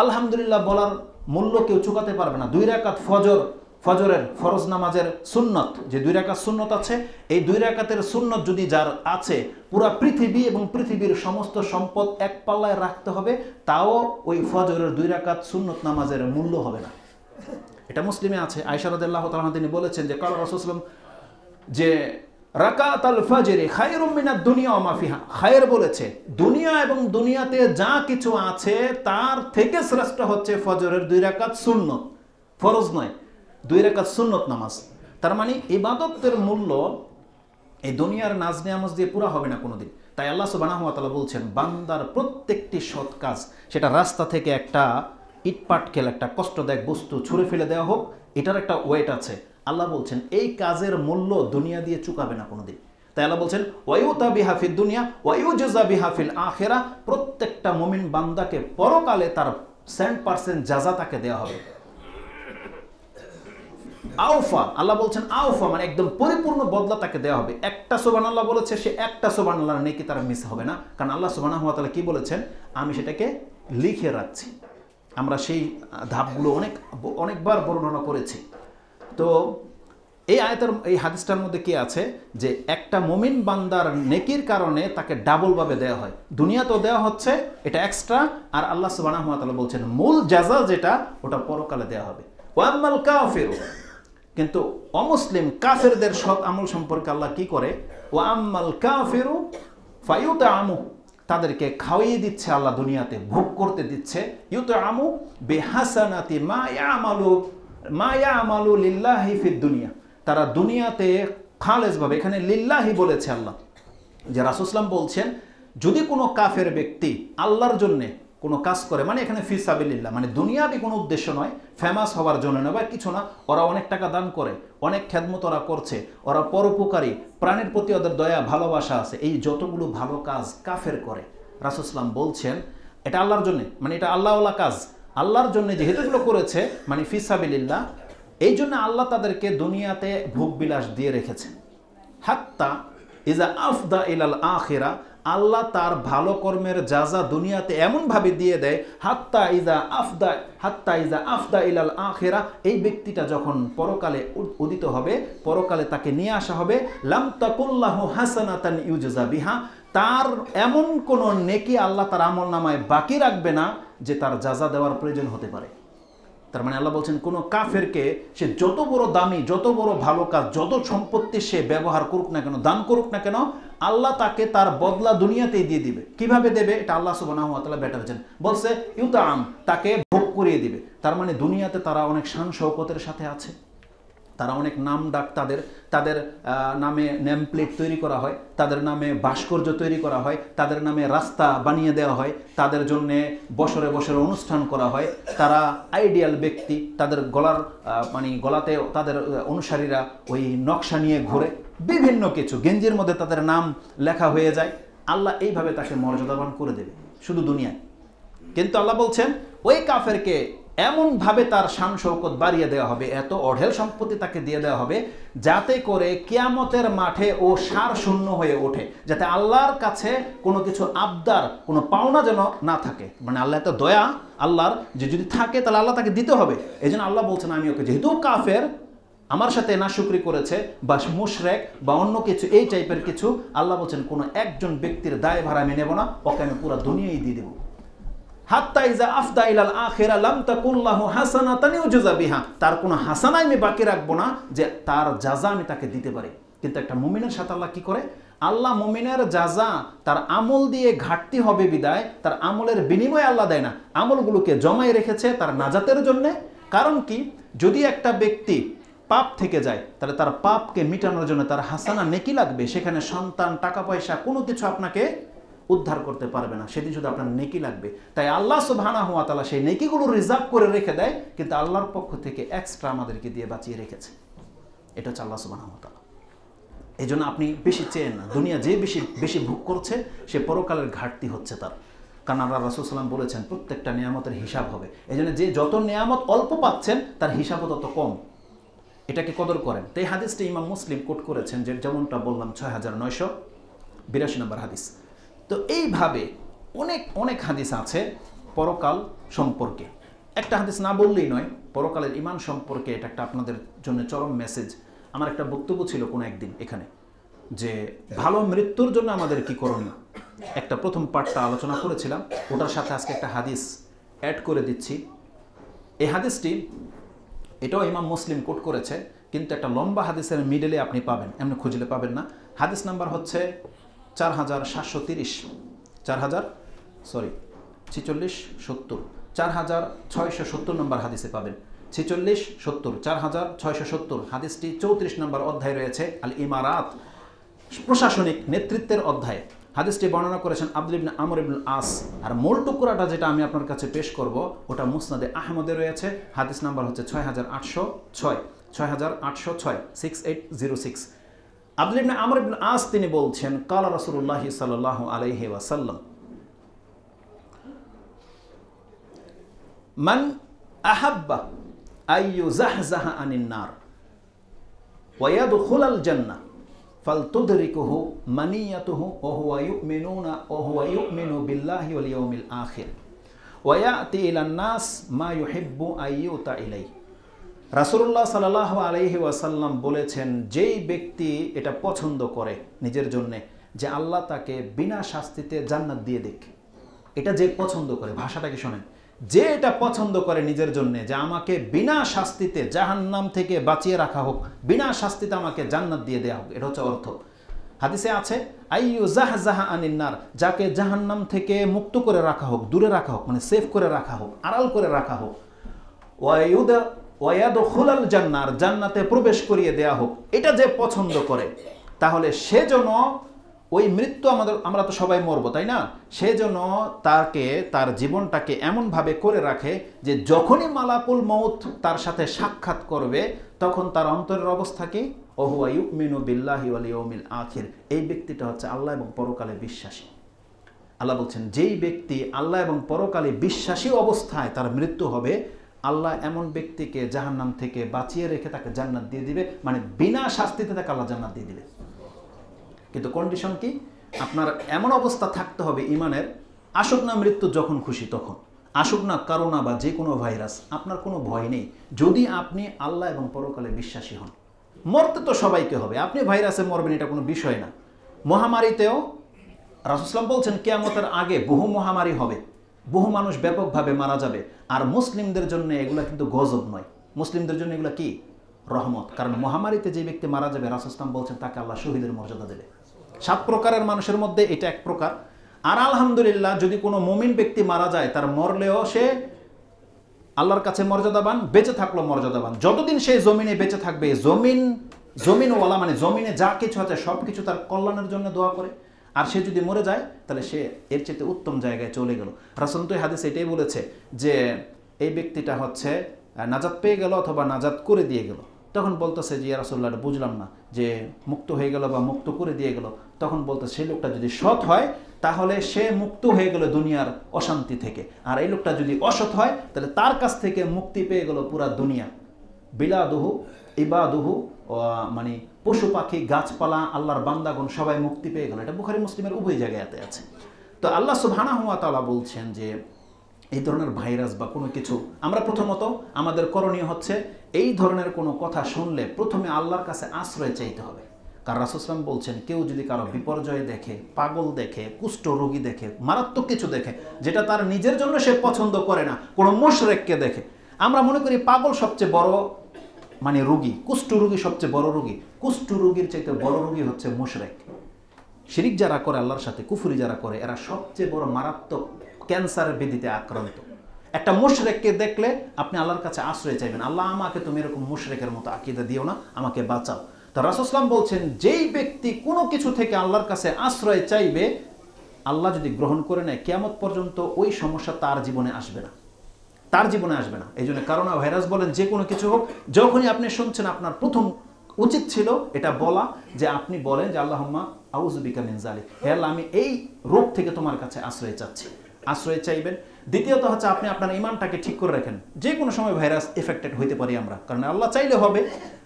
আলহামদুলিল্লাহ বলার মূল্য কেউ চুকাতে পারবে না। 2 রাকাত ফজরের ফরজ নামাজের সুন্নত, যে 2 রাকাত সুন্নত আছে, এই 2 রাকাতের সুন্নত যদি যার আছে, পুরা পৃথিবী এবং পৃথিবীর সমস্ত সম্পদ এক পাল্লায় রাখতে হবে, তাও ওই ফজরের 2 রাকাত সুন্নত নামাজের মূল্য হবে না। এটা মুসলিমে আছে। আয়েশা রাদিয়াল্লাহু তাআলা তিনি বলেছেন যে কাল রাসূল সাল্লাল্লাহু আলাইহি ওয়াসাল্লাম যে রাকাতুল ফাজরি খায়রুম মিনাদ দুনিয়া ওয়া মা ফিহা, খায়ের বলেছে দুনিয়া এবং দুনিয়াতে যা কিছু আছে তার থেকে শ্রেষ্ঠ হচ্ছে ফজরের 2 রাকাত সুন্নত, ফরজ নয়, 2 রাকাত সুন্নত নামাজ। তার মানে ইবাদতের মূল্য এই দুনিয়ার নাজ নিয়ামত দিয়ে পুরা হবে না কোনোদিন। তাই আল্লাহ সুবহানাহু ওয়া তাআলা বলছেন বান্দার প্রত্যেকটি সৎ কাজ, সেটা রাস্তা থেকে একটা ইটপাটকেল, একটা কষ্টদায়ক বস্তু ছুঁড়ে ফেলে দেওয়া হোক, এটার একটা ওয়েট আছে। আল্লাহ বলছেন এই কাজের মূল্য দুনিয়া দিয়ে চুকাবে না কোনোদিন। তাই আল্লাহ বলছেন ওয়াইউতা বিহা ফিদ দুনিয়া ওয়াইউজা বিহা ফিল আখিরা, প্রত্যেকটা মুমিন বান্দাকে পরকালে তার 100% জাযা তাকে দেওয়া হবে। আউফা, আল্লাহ বলছেন আউফা মানে একদম পরিপূর্ণ বদলা তাকে দেওয়া হবে। একটা সুবহানাল্লাহ বলেছে, সে একটা সুবহানাল্লাহর নেকি তার মিস হবে না, কারণ আল্লাহ সুবহানাহু ওয়া তাআলা কি বলেছেন, আমি সেটাকে লিখে রাখছি। আমরা সেই ধাপগুলো অনেকবার বর্ণনা করেছি। তো এই আয়াতের এই হাদিসটার মধ্যে কি আছে যে একটা মুমিন বান্দার নেকির কারণে তাকে ডাবলভাবে দেওয়া হয়, দুনিয়াতেও দেওয়া হচ্ছে, এটা এক্সট্রা, আর আল্লাহ সুবহানাহু ওয়া তাআলা বলছেন মূল জাযা যেটা ওটা পরকালে দেওয়া হবে। ওয়াম্মাল কাফিরু, কিন্তু অমুসলিম কাফেরদের সৎ আমল সম্পর্কে আল্লাহ কি করে, ওয়াম্মাল কাফিরু ফায়ুতআমু, তাদেরকে খাওয়িয়ে দিচ্ছে আল্লাহ, দুনিয়াতে ভোগ করতে দিচ্ছে, ইউতআমু বিহাসানাতি মা ইয়ামালু লিল্লাহি ফিদ দুনিয়া, তারা দুনিয়াতে খালেসভাবে, এখানে লিল্লাহি বলেছে আল্লাহ, যে রাসূল সাল্লাল্লাহু আলাইহি ওয়াসাল্লাম বলছেন যদি কোনো কাফের ব্যক্তি আল্লাহর জন্যে কোনো কাজ করে, মানে এখানে ফি সাবিলিল্লাহ, মানে দুনিয়াবি কোনো উদ্দেশ্য নয়, ফেমাস হওয়ার জন্য নয় বা কিছু না, ওরা অনেক টাকা দান করে, অনেক খেদমত ওরা করছে, ওরা পরোপকারী, প্রাণের প্রতি ওদের দয়া ভালোবাসা আছে, এই যতগুলো ভালো কাজ কাফের করে, রাসূল সাল্লাল্লাহু আলাইহি ওয়াসাল্লাম বলছেন এটা আল্লাহর জন্যে, মানে এটা আল্লাহওয়ালা কাজ, আল্লাহর জন্য যেহেতু এগুলো করেছে, মানে ফি সাবিলিল্লাহ, এই জন্য আল্লাহ তাদেরকে দুনিয়াতে ভোগ বিলাস দিয়ে রেখেছেন। হাত্তা ইজা আফদা ইলাল আখিরা, আল্লাহ তার ভালো কর্মের জাযা দুনিয়াতে এমনভাবে দিয়ে দেয়, হাত্তা ইজা আফদা ইলাল আখিরা, এই ব্যক্তিটা যখন পরকালে উদিত হবে, পরকালে তাকে নিয়ে আসা হবে, লাম তাকুল্লাহু হাসানাতান ইউজা বিহা, তার এমন কোনো নেকি আল্লাহ তার আমল নামায় বাকি রাখবে না যে তার জাযা দেওয়ার প্রয়োজন হতে পারে। তার মানে আল্লাহ বলছেন কোনো কাফেরকে সে যত বড় দামি, যত বড় ভালো কাজ, যত সম্পত্তি সে ব্যবহার করুক না কেন, দান করুক না কেন, আল্লাহ তাকে তার বদলা দুনিয়াতেই দিয়ে দিবে। কিভাবে দেবে এটা আল্লাহ সুবহানাহু ওয়া তাআলা বেটার জানেন, বলছে ইউতআম, তাকে ভোগ করিয়ে দিবে। তার মানে দুনিয়াতে তারা অনেক শান শৌকতের সাথে আছে, তারা অনেক নাম ডাক, তাদের নামে নেম প্লেট তৈরি করা হয়, তাদের নামে ভাস্কর্য তৈরি করা হয়, তাদের নামে রাস্তা বানিয়ে দেওয়া হয়, তাদের জন্যে বছরে বছরে অনুষ্ঠান করা হয়। তারা আইডিয়াল ব্যক্তি, তাদের গলাতে তাদের অনুসারীরা ওই নকশা নিয়ে ঘোরে, বিভিন্ন কিছু, গেঞ্জির মধ্যে তাদের নাম লেখা হয়ে যায়। আল্লাহ এইভাবে তাকে মর্যাদাবান করে দেবে শুধু দুনিয়ায়। কিন্তু আল্লাহ বলছেন ওই কাফেরকে এমনভাবে তার শান শৌকত বাড়িয়ে দেওয়া হবে, এত অঢেল সম্পত্তি তাকে দিয়ে দেওয়া হবে, যাতে করে কিয়ামতের মাঠে ও সার শূন্য হয়ে ওঠে, যাতে আল্লাহর কাছে কোনো কিছু আবদার, কোনো পাওনা যেন না থাকে। মানে আল্লাহ এত দয়া আল্লাহর, যে যদি থাকে তাহলে আল্লাহ তাকে দিতে হবে। এই জন্য আল্লাহ বলছেন আমি ওকে, যেহেতু কাফের, আমার সাথে নাশুকরি করেছে বা মুশরিক বা অন্য কিছু এই টাইপের কিছু, আল্লাহ বলছেন কোনো একজন ব্যক্তির দায় ভাড়া আমি নেব না, ওকে আমি পুরো দুনিয়াই দিয়ে দেবো। তার কোনো হাসানা আমি বাকি রাখবো না, যে তার জাযা আমি তাকে দিতে পারি। কিন্তু একটা মুমিনের সাথে আল্লাহ কি করে? আল্লাহ মুমিনের জাযা তার আমল দিয়ে ঘাটতি হবে বিদায় তার আমলের বিনিময়ে আল্লাহ দেয় না, আমলগুলোকে জমাই রেখেছে তার নাজাতের জন্য। কারণ কি, যদি একটা ব্যক্তি পাপ থেকে যায় তাহলে তার পাপকে মিটানোর জন্য তার হাসানা নেকি লাগবে, সেখানে সন্তান, টাকা পয়সা কোনো কিছু আপনাকে উদ্ধার করতে পারবে না, সেদিন শুধু আপনার নেকি লাগবে। তাই আল্লাহ সুবহানাহু ওয়া তাআলা সেই নেকিগুলো রিজার্ভ করে রেখে দেয়, কিন্তু আল্লাহর পক্ষ থেকে এক্সট্রা আমাদেরকে দিয়ে বাঁচিয়ে রেখেছে। এটা হচ্ছে আল্লাহ সুবহানাহু ওয়া তাআলা। এই জন্য আপনি বেশি চেয়েন না, দুনিয়া যে বেশি ভোগ করছে সে পরকালের ঘাটতি হচ্ছে তার। কারণ আল্লাহ রাসূল সাল্লাল্লাহু আলাইহি ওয়াসাল্লাম বলেছেন প্রত্যেকটা নিয়ামতের হিসাব হবে। এই জন্য যে যত নিয়ামত অল্প পাচ্ছেন তার হিসাবও তত কম, এটাকে কদর করেন। তো এই হাদিসটি ইমাম মুসলিম কোট করেছেন, যে যেমনটা বললাম 6982 নম্বর হাদিস। তো এইভাবে অনেক হাদিস আছে পরকাল সম্পর্কে। একটা হাদিস না বললেই নয়, পরকালের ঈমান সম্পর্কে এটা একটা আপনাদের জন্য চরম মেসেজ। আমার একটা বক্তব্য ছিল কোনো একদিন এখানে, যে ভালো মৃত্যুর জন্য আমাদের কি করণীয়। একটা প্রথম পার্টটা আলোচনা করেছিলাম, ওটার সাথে আজকে একটা হাদিস অ্যাড করে দিচ্ছি। এই হাদিসটি এটাও ইমাম মুসলিম কোট করেছে, কিন্তু একটা লম্বা হাদিসের মিডলে আপনি পাবেন, এমনি খুঁজলে পাবেন না। হাদিস নাম্বার হচ্ছে 4670 নম্বর হাদিসে পাবেন। 4670 হাদিসটি 34 নম্বর অধ্যায় রয়েছে, আল ইমারাত, প্রশাসনিক নেতৃত্বের অধ্যায়ে। হাদিসটি বর্ণনা করেছেন আব্দুল্লাহ ইবনে আমর ইবনে আস। আর মূল টুকরাটা যেটা আমি আপনার কাছে পেশ করব ওটা মুসনাদে আহমদে রয়েছে। হাদিস নাম্বার হচ্ছে 6806 6806। আব্দুল্লাহ ইবনে আমর ইবনে আস তিনি বলছেন, কালা রাসূলুল্লাহ সাল্লাল্লাহু আলাইহি ওয়াসাল্লাম, মান আহাব্বা আইয়ুজাহজাহা আনিন নার ওয়া ইয়াদখুলাল জান্নাহ ফালতুদরিকুহু মানিয়াতুহু ওয়া হুয়া ইউমিনু বিল্লাহি ওয়াল ইয়াউমিল আখির ওয়া ইয়াতি ইলান নাস মা ইউহিব্বু আইয়ুতা ইলাইহি। রাসূলুল্লাহ সাল্লাল্লাহু আলাইহি ওয়াসাল্লাম বলেছেন, যেই ব্যক্তি এটা পছন্দ করে নিজের জন্যে যে আল্লাহ তাকে বিনা শাস্তিতে জান্নাত দিয়ে দেখ, এটা যে পছন্দ করে, ভাষাটাকে শোনেন, যে এটা পছন্দ করে নিজের জন্য যে আমাকে বিনা শাস্তিতে জাহান্নাম থেকে বাঁচিয়ে রাখা হোক, বিনা শাস্তিতে আমাকে জান্নাত দিয়ে দেওয়া হোক, এটা হচ্ছে অর্থ। হাদিসে আছে আইয়ুজাহজাহা আনিন নার, যাকে জাহান্নাম থেকে মুক্ত করে রাখা হোক, দূরে রাখা হোক, মানে সেফ করে রাখা হোক, আড়াল করে রাখা হোক, ওয়ায়াদখুলাল জান্নার, জান্নাতে প্রবেশ করিয়ে দেয়া হোক, এটা যে পছন্দ করে, তাহলে সে যেন ওই মৃত্যু আমরা তো সবাই মরবো, তাই না? সে যেন তার জীবনটাকে এমনভাবে করে রাখে যে যখনই মালাকুল মউত তার সাথে সাক্ষাৎ করবে তখন তার অন্তরের অবস্থা কি? ওহুয়া ইউমিনু বিল্লাহি ওয়াল ইয়াউমিল আখির। এই ব্যক্তিটা হচ্ছে আল্লাহ এবং পরকালে বিশ্বাসী। আল্লাহ বলছেন, যেই ব্যক্তি আল্লাহ এবং পরকালে বিশ্বাসী অবস্থায় তার মৃত্যু হবে, আল্লাহ এমন ব্যক্তিকে জাহান্নাম থেকে বাঁচিয়ে রেখে তাকে জান্নাত দিয়ে দিবে, মানে বিনা শাস্তিতে তাকে আল্লাহ জান্নাত দিয়ে দিবে। কিন্তু কন্ডিশন কি? আপনার এমন অবস্থা থাকতে হবে ইমানের, আসুক না মৃত্যু যখন খুশি তখন, আসুক না করোনা বা যে কোনো ভাইরাস, আপনার কোনো ভয় নেই যদি আপনি আল্লাহ এবং পরকালে বিশ্বাসী হন। মরতে তো সবাইকে হবে, আপনি ভাইরাসে মরবেন এটা কোনো বিষয় না। মহামারীতেও রাসূল সাল্লাল্লাহু আলাইহি ওয়াসাল্লাম বলছেন কিয়ামতের আগে বহু মহামারী হবে, বহু মানুষ ব্যাপকভাবে মারা যাবে। আর মুসলিমদের জন্য এগুলা কিন্তু গজব নয়, মুসলিমদের জন্য এগুলা কি? রহমত। কারণ মহামারীতে যে ব্যক্তি মারা যাবে রাসূল সাল্লাল্লাহু আলাইহি ওয়াসাল্লাম বলছেন তাকে আল্লাহ শহীদের মর্যাদা দেবে। 7 প্রকারের মানুষের মধ্যে এটা এক প্রকার। আর আলহামদুলিল্লাহ যদি কোনো মুমিন ব্যক্তি মারা যায়, তার মরলেও সে আল্লাহর কাছে মর্যাদাবান, বেঁচে থাকলো মর্যাদাবান। যতদিন সে জমিনে বেঁচে থাকবে, জমিনওয়ালা মানে জমিনে যা কিছু আছে সব কিছু তার কল্যাণের জন্য দোয়া করে। আর সে যদি মরে যায় তাহলে সে এর চেয়ে উত্তম জায়গায় চলে গেল। রাসূল তো হাদিস এটাই বলেছে যে এই ব্যক্তিটা হচ্ছে নাজাত পেয়ে গেল অথবা নাজাত করে দিয়ে গেল। তখন বলতেছে যে ইয়া রাসূলুল্লাহ, বুঝলাম না যে মুক্ত হয়ে গেল বা মুক্ত করে দিয়ে গেল। তখন বলতে সেই লোকটা যদি সৎ হয় তাহলে সে মুক্ত হয়ে গেল দুনিয়ার অশান্তি থেকে, আর এই লোকটা যদি অসৎ হয় তাহলে তার কাছ থেকে মুক্তি পেয়ে গেল পুরা দুনিয়া। বিলাদুহু ইবাদুহু, মানে পশু পাখি গাছপালা আল্লাহর বান্দাগণ সবাই মুক্তি পেয়ে গেল। এটা বুখারী মুসলিমের উভয় জায়গাতে আছে। তো আল্লাহ সুবহানাহু ওয়া তাআলা বলছেন যে এই ধরনের ভাইরাস বা কোনো কিছু আমরা প্রথমত আমাদের করণীয় হচ্ছে এই ধরনের কোনো কথা শুনলে প্রথমে আল্লাহর কাছে আশ্রয় চাইতে হবে। কারণ রাসূল সাল্লাল্লাহু আলাইহি ওয়াসাল্লাম বলছেন, কেউ যদি কারো বিপর্যয় দেখে, পাগল দেখে, কুষ্ঠ রোগী দেখে, মারাত্মক কিছু দেখে যেটা তার নিজের জন্য সে পছন্দ করে না, কোনো মুশরিককে দেখে, আমরা মনে করি পাগল সবচেয়ে বড় মানে রোগী, কুষ্ঠ রোগী সবচেয়ে বড় রোগী। কুষ্ঠ রোগীর চাইতে বড় রোগী হচ্ছে মুশরিক। শিরিক যারা করে আল্লাহর সাথে, কুফরি যারা করে, এরা সবচেয়ে বড় মারাত্মক ক্যান্সারের ব্যাধিতে আক্রান্ত। একটা মুশরিককে দেখলে আপনি আল্লাহর কাছে আশ্রয় চাইবেন, আল্লাহ আমাকে তুমি এরকম মুশরিকের মতো আকীদা দিও না, আমাকে বাঁচাও। তো রাসূল সাল্লাল্লাহু আলাইহি ওয়াসাল্লাম বলছেন, যেই ব্যক্তি কোনো কিছু থেকে আল্লাহর কাছে আশ্রয় চাইবে, আল্লাহ যদি গ্রহণ করে নেয় কিয়ামত পর্যন্ত ওই সমস্যা তার জীবনে আসবে না, তার জীবনে আসবে না। এই জন্য করোনা ভাইরাস বলেন, যে কোনো কিছু হোক, যখনই আপনি শুনছেন আপনার প্রথম উচিত ছিল এটা বলা যে আপনি বলেন যে আল্লাহুম্মা আউযু বিকা মিন যালিক, হে আল্লাহ আমি এই রোগ থেকে তোমার কাছে আশ্রয় চাচ্ছি, আশ্রয় চাইবেন। দ্বিতীয়ত হচ্ছে আপনি আপনার ঈমানটাকে ঠিক করে রাখেন। যে কোনো সময় ভাইরাস এফেক্টেড হইতে পারি আমরা, কারণ আল্লাহ চাইলে হবে।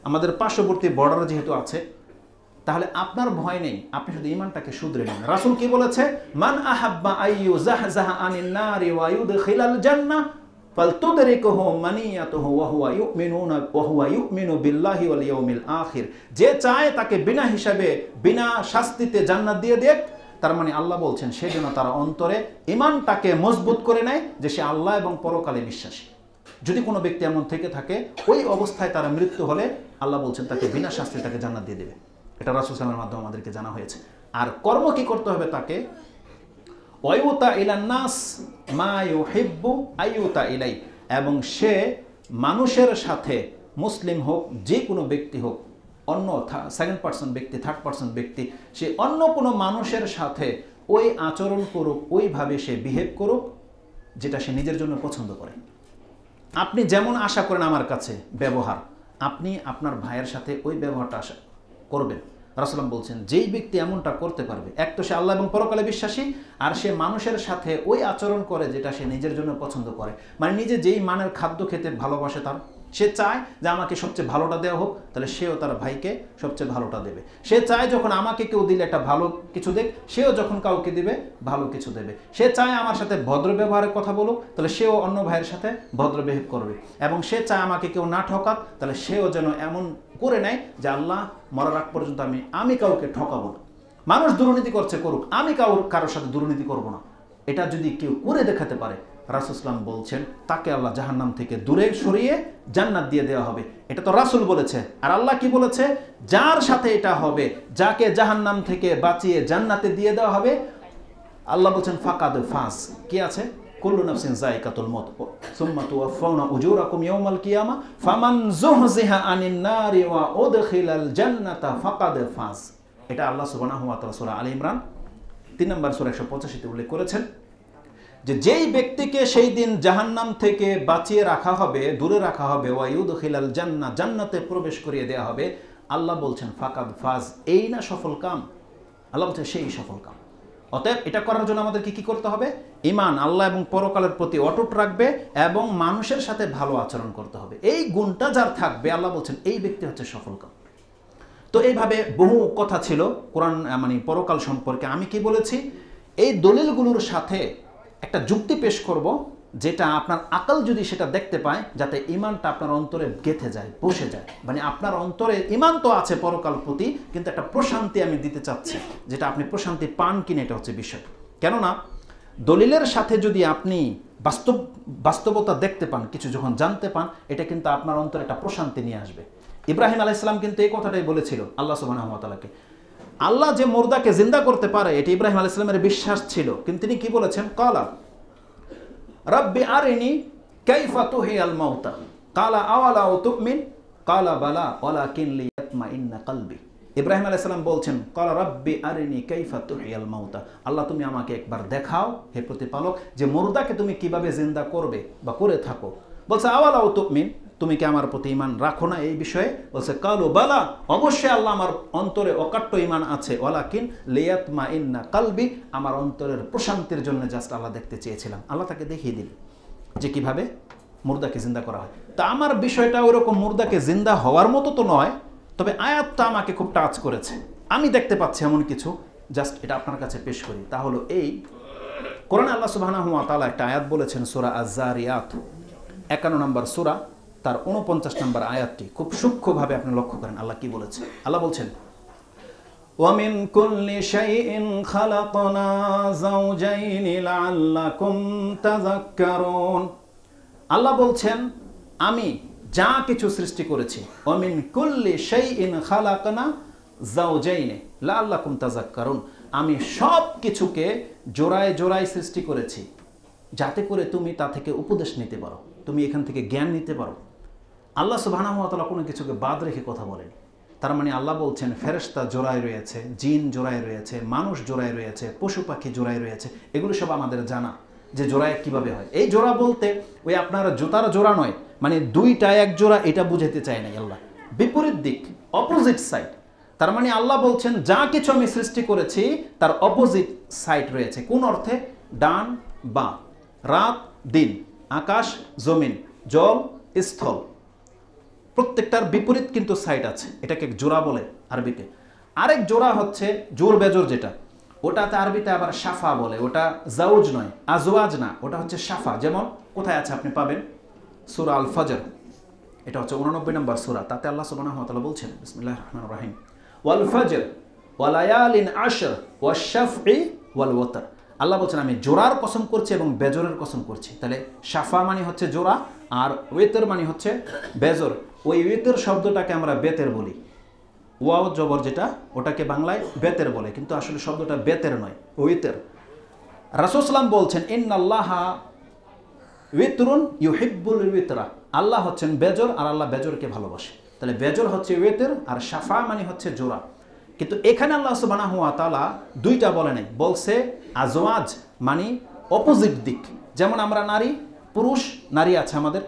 আমাদের পার্শ্ববর্তী বর্ডার যেহেতু আছে, তাহলে আপনার ভয় নেই, আপনি শুধু ঈমানটাকে শুধরে নিন। রাসূল কি বলেছে, মান আহাব্বা আইয়ু জাহজাহা আনিন নারি ওয়া ইউদখিলাল জান্নাহ ফালতুদরিকুহু মানিয়াতুহু ওয়া হুয়া ইউমিনু বিল্লাহি ওয়াল ইয়াউমিল আখির। যে চায় তাকে বিনা হিসাবে বিনা শাস্তিতে জান্নাত দিয়ে দেখ, তার মানে আল্লাহ বলছেন সে যেন তার অন্তরে ঈমানটাকে মজবুত করে নেয় যে সে আল্লাহ এবং পরকালে বিশ্বাসী। যদি কোনো ব্যক্তি এমন থেকে থাকে, ওই অবস্থায় তার মৃত্যু হলে আল্লাহ বলছেন তাকে বিনা শাস্তি তাকে জান্নাত দিয়ে দেবে। এটা রাসূল সাল্লাল্লাহু আলাইহি ওয়াসাল্লামের মাধ্যমে আমাদেরকে জানা হয়েছে। আর কর্ম কি করতে হবে তাকে, ওয়ায়ুতা ইলান নাস মা ইউহিব্বু আইয়ুতা ইলাই, এবং সে মানুষের সাথে, মুসলিম হোক যে কোনো ব্যক্তি হোক, অন্য সেকেন্ড পার্সন ব্যক্তি, থার্ড পার্সন ব্যক্তি, সে অন্য কোনো মানুষের সাথে ওই আচরণ করুক, ওইভাবে সে বিহেভ করুক যেটা সে নিজের জন্য পছন্দ করে। আপনি যেমন আশা করেন আমার কাছে ব্যবহার, আপনি আপনার ভাইয়ের সাথে ওই ব্যবহারটা আশা করবেন। রাসূল বলছেন যেই ব্যক্তি এমনটা করতে পারবে, এক তো সে আল্লাহ এবং পরকালে বিশ্বাসী, আর সে মানুষের সাথে ওই আচরণ করে যেটা সে নিজের জন্য পছন্দ করে। মানে নিজে যেই মানের খাদ্য খেতে ভালোবাসে, তার সে চায় যে আমাকে সবচেয়ে ভালোটা দেওয়া হোক, তাহলে সেও তার ভাইকে সবচেয়ে ভালোটা দেবে। সে চায় যখন আমাকে কেউ দিলে একটা ভালো কিছু দেখ, সেও যখন কাউকে দিবে ভালো কিছু দেবে। সে চায় আমার সাথে ভদ্র ব্যবহারের কথা বলুক, তাহলে সেও অন্য ভাইয়ের সাথে ভদ্র বিহেভ করবে। এবং সে চায় আমাকে কেউ না ঠকাক, তাহলে সেও যেন এমন করে নেয় যে আল্লাহ মরার আগ পর্যন্ত আমি কাউকে ঠকাবো না। মানুষ দুর্নীতি করছে করুক, আমি কারোর সাথে দুর্নীতি করব না। এটা যদি কেউ করে দেখাতে পারে, রাসূল সাল্লাল্লাহু আলাইহি ওয়াসাল্লাম বলছেন তাকে আল্লাহ জাহান্নাম থেকে দূরে সরিয়ে জান্নাত দিয়ে দেওয়া হবে। এটা তো রাসূল বলেছে। আর আল্লাহ কি বলেছে, যার সাথে এটা হবে, যাকে জাহান্নাম থেকে বাঁচিয়ে জান্নাতে দিয়ে দেওয়া হবে, আল্লাহ বলছেন ফাকাদ ফাজ। কি আছে, কুল্লু নাফসিন যায়িকাতুল মউত সুম্মা তুওয়াফাউনা উজুরাকুম ইয়াওমাল কিয়ামা ফামান যুহজিহা আনিন নারি ওয়া উদখিলাল জান্নাতা ফাকাদ ফাজ। এটা আল্লাহ সুবহানাহু ওয়া তাআলা সূরা আলে ইমরান 3 নম্বর সূরা 185 তে উল্লেখ করেছেন যে যেই ব্যক্তিকে সেই দিন জাহান্নাম থেকে বাঁচিয়ে রাখা হবে, দূরে রাখা হবে, ওয়া ইউদখিলাল জান্নাহ, জান্নাতে প্রবেশ করিয়ে দেওয়া হবে, আল্লাহ বলছেন ফাকাদ ফাজ। এই না সফল কাম? আল্লাহ বলছেন সেই সফল কাম। অতএব এটা করার জন্য আমাদেরকে কি করতে হবে, ঈমান আল্লাহ এবং পরকালের প্রতি অটুট রাখবে এবং মানুষের সাথে ভালো আচরণ করতে হবে। এই গুণটা যার থাকবে, আল্লাহ বলছেন এই ব্যক্তি হচ্ছে সফল কাম। তো এইভাবে বহু কথা ছিল কোরআন মানে পরকাল সম্পর্কে। আমি কি বলেছি, এই দলিলগুলোর সাথে একটা যুক্তি পেশ করব, যেটা আপনার আকল যদি সেটা দেখতে পায়, যাতে ঈমানটা আপনার অন্তরে গেঁথে যায়, বসে যায়। মানে আপনার অন্তরে ঈমান তো আছে পরকাল প্রতি, কিন্তু একটা প্রশান্তি আমি দিতে চাচ্ছি, যেটা আপনি প্রশান্তি পান কিনা এটা হচ্ছে বিষয়। কেননা দলিলের সাথে যদি আপনি বাস্তবতা দেখতে পান, কিছু যখন জানতে পান, এটা কিন্তু আপনার অন্তরে একটা প্রশান্তি নিয়ে আসবে। ইব্রাহিম আলাইহিস সালাম কিন্তু এই কথাটাই বলেছিল আল্লাহ সুবহানাহু ওয়া তাআলাকে। আল্লাহ যে মুর্দাকে জিন্দা করতে পারে, এটি ইব্রাহিম আলাইহিস সালামের বিশ্বাস ছিল। কিন্তু তিনি কি বলেছেন, ক্বালা রাব্বি আরিনি কাইফা তুহিয়াল মাউতা ক্বালা আওয়ালা তুমিন ক্বালা বালা ওয়ালাকিন লিয়াতমাইন্না কলবি। ইব্রাহিম আলাইহিস সালাম বলছেন, ক্বালা রাব্বি আরিনি কাইফা তুহিয়াল মাউতা, আল্লাহ তুমি আমাকে একবার দেখাও হে প্রতিপালক যে মুর্দাকে তুমি কিভাবে জিন্দা করবে বা করে থাকো। বলছে আওয়ালা তুমিন, তুমি কি আমার প্রতি ঈমান রাখো না এই বিষয়ে? বলছে কালু বালা, অবশ্যই আল্লাহ আমার অন্তরে অকাট্য ঈমান আছে, ওয়ালাকিন লিয়াতমাইন্না কলবি, আমার অন্তরের প্রশান্তির জন্য জাস্ট আল্লাহ দেখতে চেয়েছিলাম। আল্লাহ তাকে দেখিয়ে দিল যে কিভাবে মুর্দাকে জিন্দা করা হয়। তা আমার বিষয়টা ওরকম মুর্দাকে জিন্দা হওয়ার মতো তো নয়, তবে আয়াতটা আমাকে খুব টাচ করেছে, আমি দেখতে পাচ্ছি এমন কিছু, জাস্ট এটা আপনার কাছে পেশ করি। তা হলো এই, কোরআনে আল্লাহ সুবহানাহু ওয়া তাআলা একটা আয়াত বলেছেন, সূরা আয-যারিয়াত 51 নম্বর সূরা, তার 49 নম্বর আয়াতটি খুব সূক্ষ্মভাবে আপনি লক্ষ্য করেন আল্লাহ কি বলেছে। আল্লাহ বলছেন, وَمِن كُلِّ شَيْءٍ خَلَقْنَا زَوْجَيْنِ لَعَلَّكُمْ تَذَكَّرُونَ। আল্লাহ বলছেন আমি যা কিছু সৃষ্টি করেছি, وَمِن كُلِّ شَيْءٍ خَلَقْنَا زَوْجَيْنِ لَعَلَّكُمْ تَذَكَّرُونَ, আমি সব কিছুকে জোড়ায় জোড়ায় সৃষ্টি করেছি যাতে করে তুমি তা থেকে উপদেশ নিতে পারো, তুমি এখান থেকে জ্ঞান নিতে পারো। আল্লাহ সুবহানাহু ওয়া তাআলা কোনো কিছুকে বাদ রেখে কথা বলেন। তার মানে আল্লাহ বলছেন ফেরেশতা জোড়ায় রয়েছে, জিন জোড়ায় রয়েছে, মানুষ জোড়ায় রয়েছে, পশু পাখি জোড়ায় রয়েছে, এগুলো সব আমাদের জানা যে জোড়ায় কিভাবে হয়। এই জোড়া বলতে ওই আপনার জুতার জোড়া নয়, মানে দুইটা এক জোড়া, এটা বুঝাতে চায় না আল্লাহ, বিপরীত দিক, অপোজিট সাইড। তার মানে আল্লাহ বলছেন যা কিছু আমি সৃষ্টি করেছি তার অপোজিট সাইড রয়েছে। কোন অর্থে? ডান বাম, রাত দিন, আকাশ জমিন, জল স্থল, প্রত্যেকটার বিপরীত কিন্তু সাইড আছে। এটাকে জোড়া বলে আরবিতে। আরেক জোড়া হচ্ছে জোর বেজোর, যেটা ওটাতে আরবিতে আবার সাফা বলে, ওটা জাউজ নয়, আজওয়াজ না, ওটা হচ্ছে সাফা। যেমন কোথায় আছে আপনি পাবেন, সূরা আল ফজর, এটা হচ্ছে 89 নম্বর সূরা, তাতে আল্লাহ সুবহানাহু ওয়া তাআলা বলছেন বিসমিল্লাহির রহমানির রহিম, ওয়াল ফজর ওয়া লায়ালিন আশর ওয়াশ শাফঈ ওয়াল ওয়াতর। আল্লাহ বলছেন আমি জোড়ার কসম করছি এবং বেজরের কসম করছি। তাহলে সাফা মানে হচ্ছে জোড়া, আর ওয়েতর মানে হচ্ছে বেজর। ওই ওয়েতর শব্দটাকে আমরা বেতের বলি, ওয়াও জবর যেটা, ওটাকে বাংলায় বেতের বলে, কিন্তু আসলে শব্দটা বেতের নয়, ওয়েতর। রাসূল সাল্লাল্লাহু বলছেন ইন্নাল্লাহা ওয়েতরুন ইউহিব্বুল ওয়েতরা, আল্লাহ হচ্ছেন বেজর আর আল্লাহ বেজরকে ভালোবাসে। তাহলে বেজর হচ্ছে ওয়েতর আর সাফা মানে হচ্ছে জোড়া। কিন্তু এখানে আল্লাহ সুবহানাহু ওয়া তাআলা দুইটা বলে নাই, বলছে আজওয়াজ মানে অপোজিট দিক। যেমন আমরা নারী পুরুষ, নারী আছে আমাদের,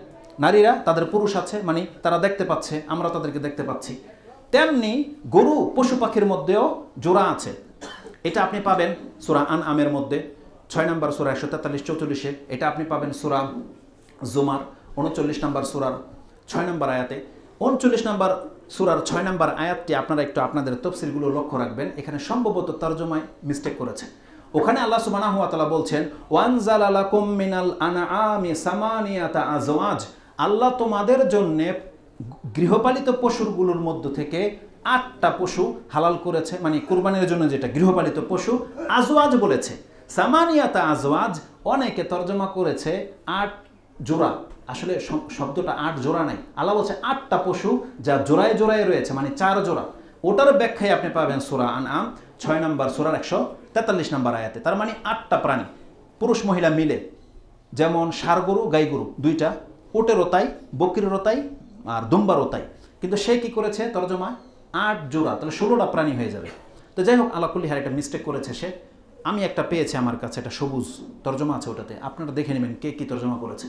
নারীরা তাদের পুরুষ আছে, মানে তারা দেখতে পাচ্ছে, আমরা তাদেরকে দেখতে পাচ্ছি। তেমনি গরু পশু পাখির মধ্যেও জোড়া আছে। এটা আপনি পাবেন সূরা আনআমের মধ্যে 6 নম্বর সূরা 143-144-এ, এটা আপনি পাবেন সূরা জুমার 39 নম্বর সূরার 6 নম্বর আয়াতে। 39 নম্বর সূরার 6 নম্বর আয়াতটি আপনারা একটু আপনাদের তাফসীরগুলো লক্ষ্য রাখবেন, এখানে সম্ভবত তরজমায় মিস্টেক করেছে। ওখানে আল্লাহ সুবহানাহু ওয়া তাআলা বলছেন ওয়ানজালা লাকুম মিনাল আনআমি সামানিয়াতা আজওয়াজ, আল্লাহ তোমাদের জন্য গৃহপালিত পশুগুলোর মধ্য থেকে 8টা পশু হালাল করেছে, মানে কুরবানির জন্য যেটা গৃহপালিত পশু, আজওয়াজ বলেছে। সামানিয়াতা আজওয়াজ অনেকে তরজমা করেছে 8 জোড়া, আসলে শব্দটা 8 জোড়া নাই, আল্লাহ বলছে 8টা পশু যা জোড়ায় জোড়ায় রয়েছে, মানে 4 জোড়া। ওটার ব্যাখ্যায় আপনি পাবেন সূরা আনআম 6 নম্বর সূরার 143 নম্বর আয়াতে। তার মানে 8টা প্রাণী পুরুষ মহিলা মিলে, যেমন ষাঁড় গরু গাই গরু দুইটা, উটেরও তাই, বকরিরও তাই, আর দুম্বারও তাই। কিন্তু সে কি করেছে তরজমা 8 জোড়া, তাহলে 16টা প্রাণী হয়ে যাবে। তো যাই হোক, আল্লাহ কুল্লি হার একটা মিস্টেক করেছে সে। আমি একটা পেয়েছি আমার কাছে, একটা সবুজ তরজমা আছে ওটাতে, আপনারা দেখে নেবেন কে কি তরজমা করেছে।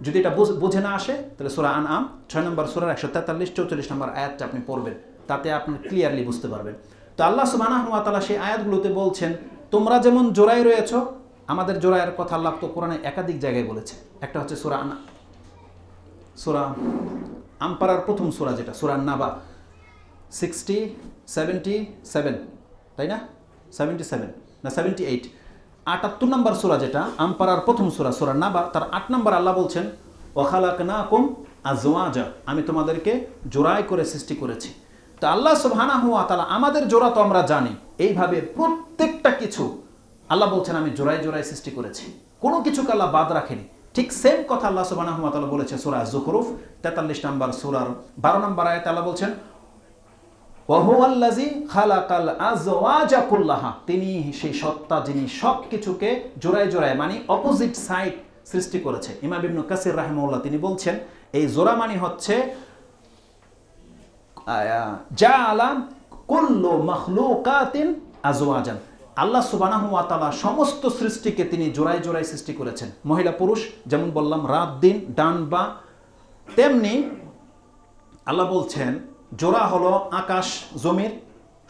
যদি এটা বুঝে না আসে তাহলে সূরা আনআম 6 নম্বর সূরার 143-144 নম্বর আয়াতটা আপনি পড়বেন, তাতে আপনি ক্লিয়ারলি বুঝতে পারবেন। তো আল্লাহ সুবহানাহু ওয়া তাআলা সেই আয়াতগুলোতে বলছেন তোমরা যেমন জোড়ায় রয়েছো, আমাদের জোড়ায়ের কথা আল্লাহ তো কোরআনে একাধিক জায়গায় বলেছে। একটা হচ্ছে সূরা আম্পারার প্রথম সূরা, যেটা সূরা নাবা 77, তাই না? 77 না 78, 78 নম্বর সূরা, যেটা আম্পারার প্রথম সূরা, সূরা নাবা, তার 8 নম্বর আল্লাহ বলছেন ওয়া খালাকনাকুম আজওয়াজা, আমি তোমাদেরকে জোড়ায় করে সৃষ্টি করেছি। তো আল্লাহ সুবহানাহু ওয়া তাআলা আমাদের জোড়া তো আমরা জানি, এইভাবে প্রত্যেকটা কিছু আল্লাহ বলছেন আমি জোড়ায় জোড়ায় সৃষ্টি করেছি, কোনো কিছুকে আল্লাহ বাদ রাখেনি। ঠিক সেম কথা আল্লাহ সুবহানাহু ওয়া তাআলা বলেছে সূরা যুখরুফ 43 নম্বর সূরার 12 নম্বর আয়াতে। আল্লাহ বলছেন ওয়া হুয়াল্লাযী খালাকাল আজওয়াজা কুল্লাহা, তিনি সেই সত্তা যিনি সব কিছুকে জোড়ায় জোড়ায়, মানে অপোজিট সাইড সৃষ্টি করেছে। ইমাম ইবনে কাসির রাহিমাহুল্লাহ তিনি বলছেন এই জোড়া মানে হচ্ছে জাআলা কুল্লু মাখলুকাতিন আজওয়াজান, আল্লাহ সুবহানাহু ওয়া তাআলা সমস্ত সৃষ্টিকে তিনি জোড়ায় জোড়ায় সৃষ্টি করেছেন, মহিলা পুরুষ, যেমন বললাম রাত দিন ডান বা। তেমনি আল্লাহ বলছেন জোড়া হলো আকাশ জমির,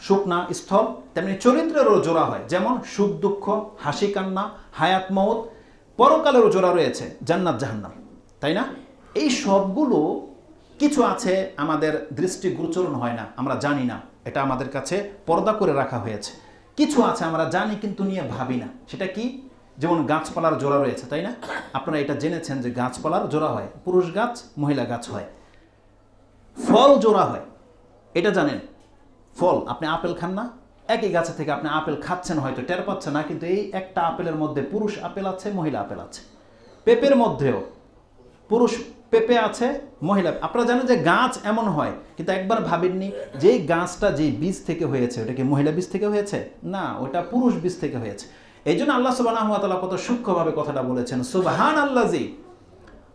শুকনা স্থল, তেমনি চরিত্রেরও জোড়া হয়, যেমন সুখ দুঃখ, হাসি কান্না, হায়াত মউত, পরকালেরও জোড়া রয়েছে, জান্নাত জাহান্নাম, তাই না? এই সবগুলো কিছু আছে আমাদের দৃষ্টি গোচরণ হয় না, আমরা জানি না, এটা আমাদের কাছে পর্দা করে রাখা হয়েছে। কিছু আছে আমরা জানি কিন্তু নিয়ে ভাবি না, সেটা কি? যেমন গাছপালার জোড়া রয়েছে, তাই না? আপনারা এটা জেনেছেন যে গাছপালার জোড়া হয়, পুরুষ গাছ মহিলা গাছ হয়। ফল জোড়া হয়, এটা জানেন? ফল, আপনি আপেল খান না, একই গাছে থেকে আপনি আপেল খাচ্ছেন, হয়তো টের পাচ্ছেন না, কিন্তু এই একটা আপেলের মধ্যে পুরুষ আপেল আছে, মহিলা আপেল আছে। পেঁপের মধ্যেও পুরুষ পেঁপে আছে, মহিলা। আপনারা জানেন যে গাছ এমন হয়, কিন্তু একবার ভাবেননি যেই গাছটা যেই বীজ থেকে হয়েছে ওটা কি মহিলা বীজ থেকে হয়েছে? না, ওটা পুরুষ বীজ থেকে হয়েছে। এই জন্য আল্লাহ সুবহানাহু ওয়া তাআলা কত সূক্ষ্মভাবে কথাটা বলেছেন, সুবহানাল্লাযী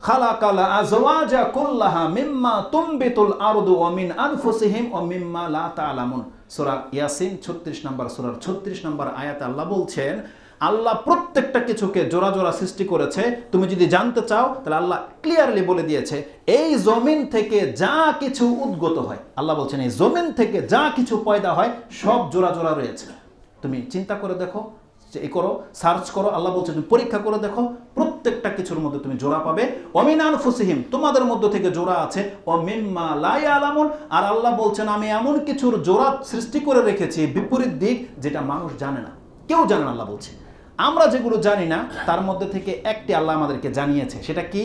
খালাকাল আজওয়াজা কুল্লাহা মিম্মা তুমবিতুল আরদু ওয়া মিন আনফুসিহিম ওয়া মিম্মা লা তা'লামুন। সূরা ইয়াসিন 36 নম্বর সূরার 36 নম্বর আয়াতে আল্লাহ বলছেন আল্লাহ প্রত্যেকটা কিছুকে জোড়া জোড়া সৃষ্টি করেছে। তুমি যদি জানতে চাও তাহলে আল্লাহ ক্লিয়ারলি বলে দিয়েছে এই জমিন থেকে যা কিছু উদ্গত হয়, আল্লাহ বলছেন এই জমিন থেকে যা কিছু পয়দা হয় সব জোড়া জোড়া রয়েছে। তুমি চিন্তা করে দেখো, এই করো, সার্চ করো, আল্লাহ বলছে তুমি পরীক্ষা করে দেখো, প্রত্যেকটা কিছুর মধ্যে তুমি জোড়া পাবে। ওমিন আনফুসিহিম, তোমাদের মধ্য থেকে জোড়া আছে, ও মিম্মা লা ইয়ালামুন, আর আল্লাহ বলছেন আমি এমন কিছুর জোড়া সৃষ্টি করে রেখেছি বিপরীত দিক যেটা মানুষ জানে না, কেউ জানে না। আল্লাহ বলছে আমরা যেগুলো জানি না তার মধ্যে থেকে একটি আল্লাহ আমাদেরকে জানিয়েছে, সেটা কি?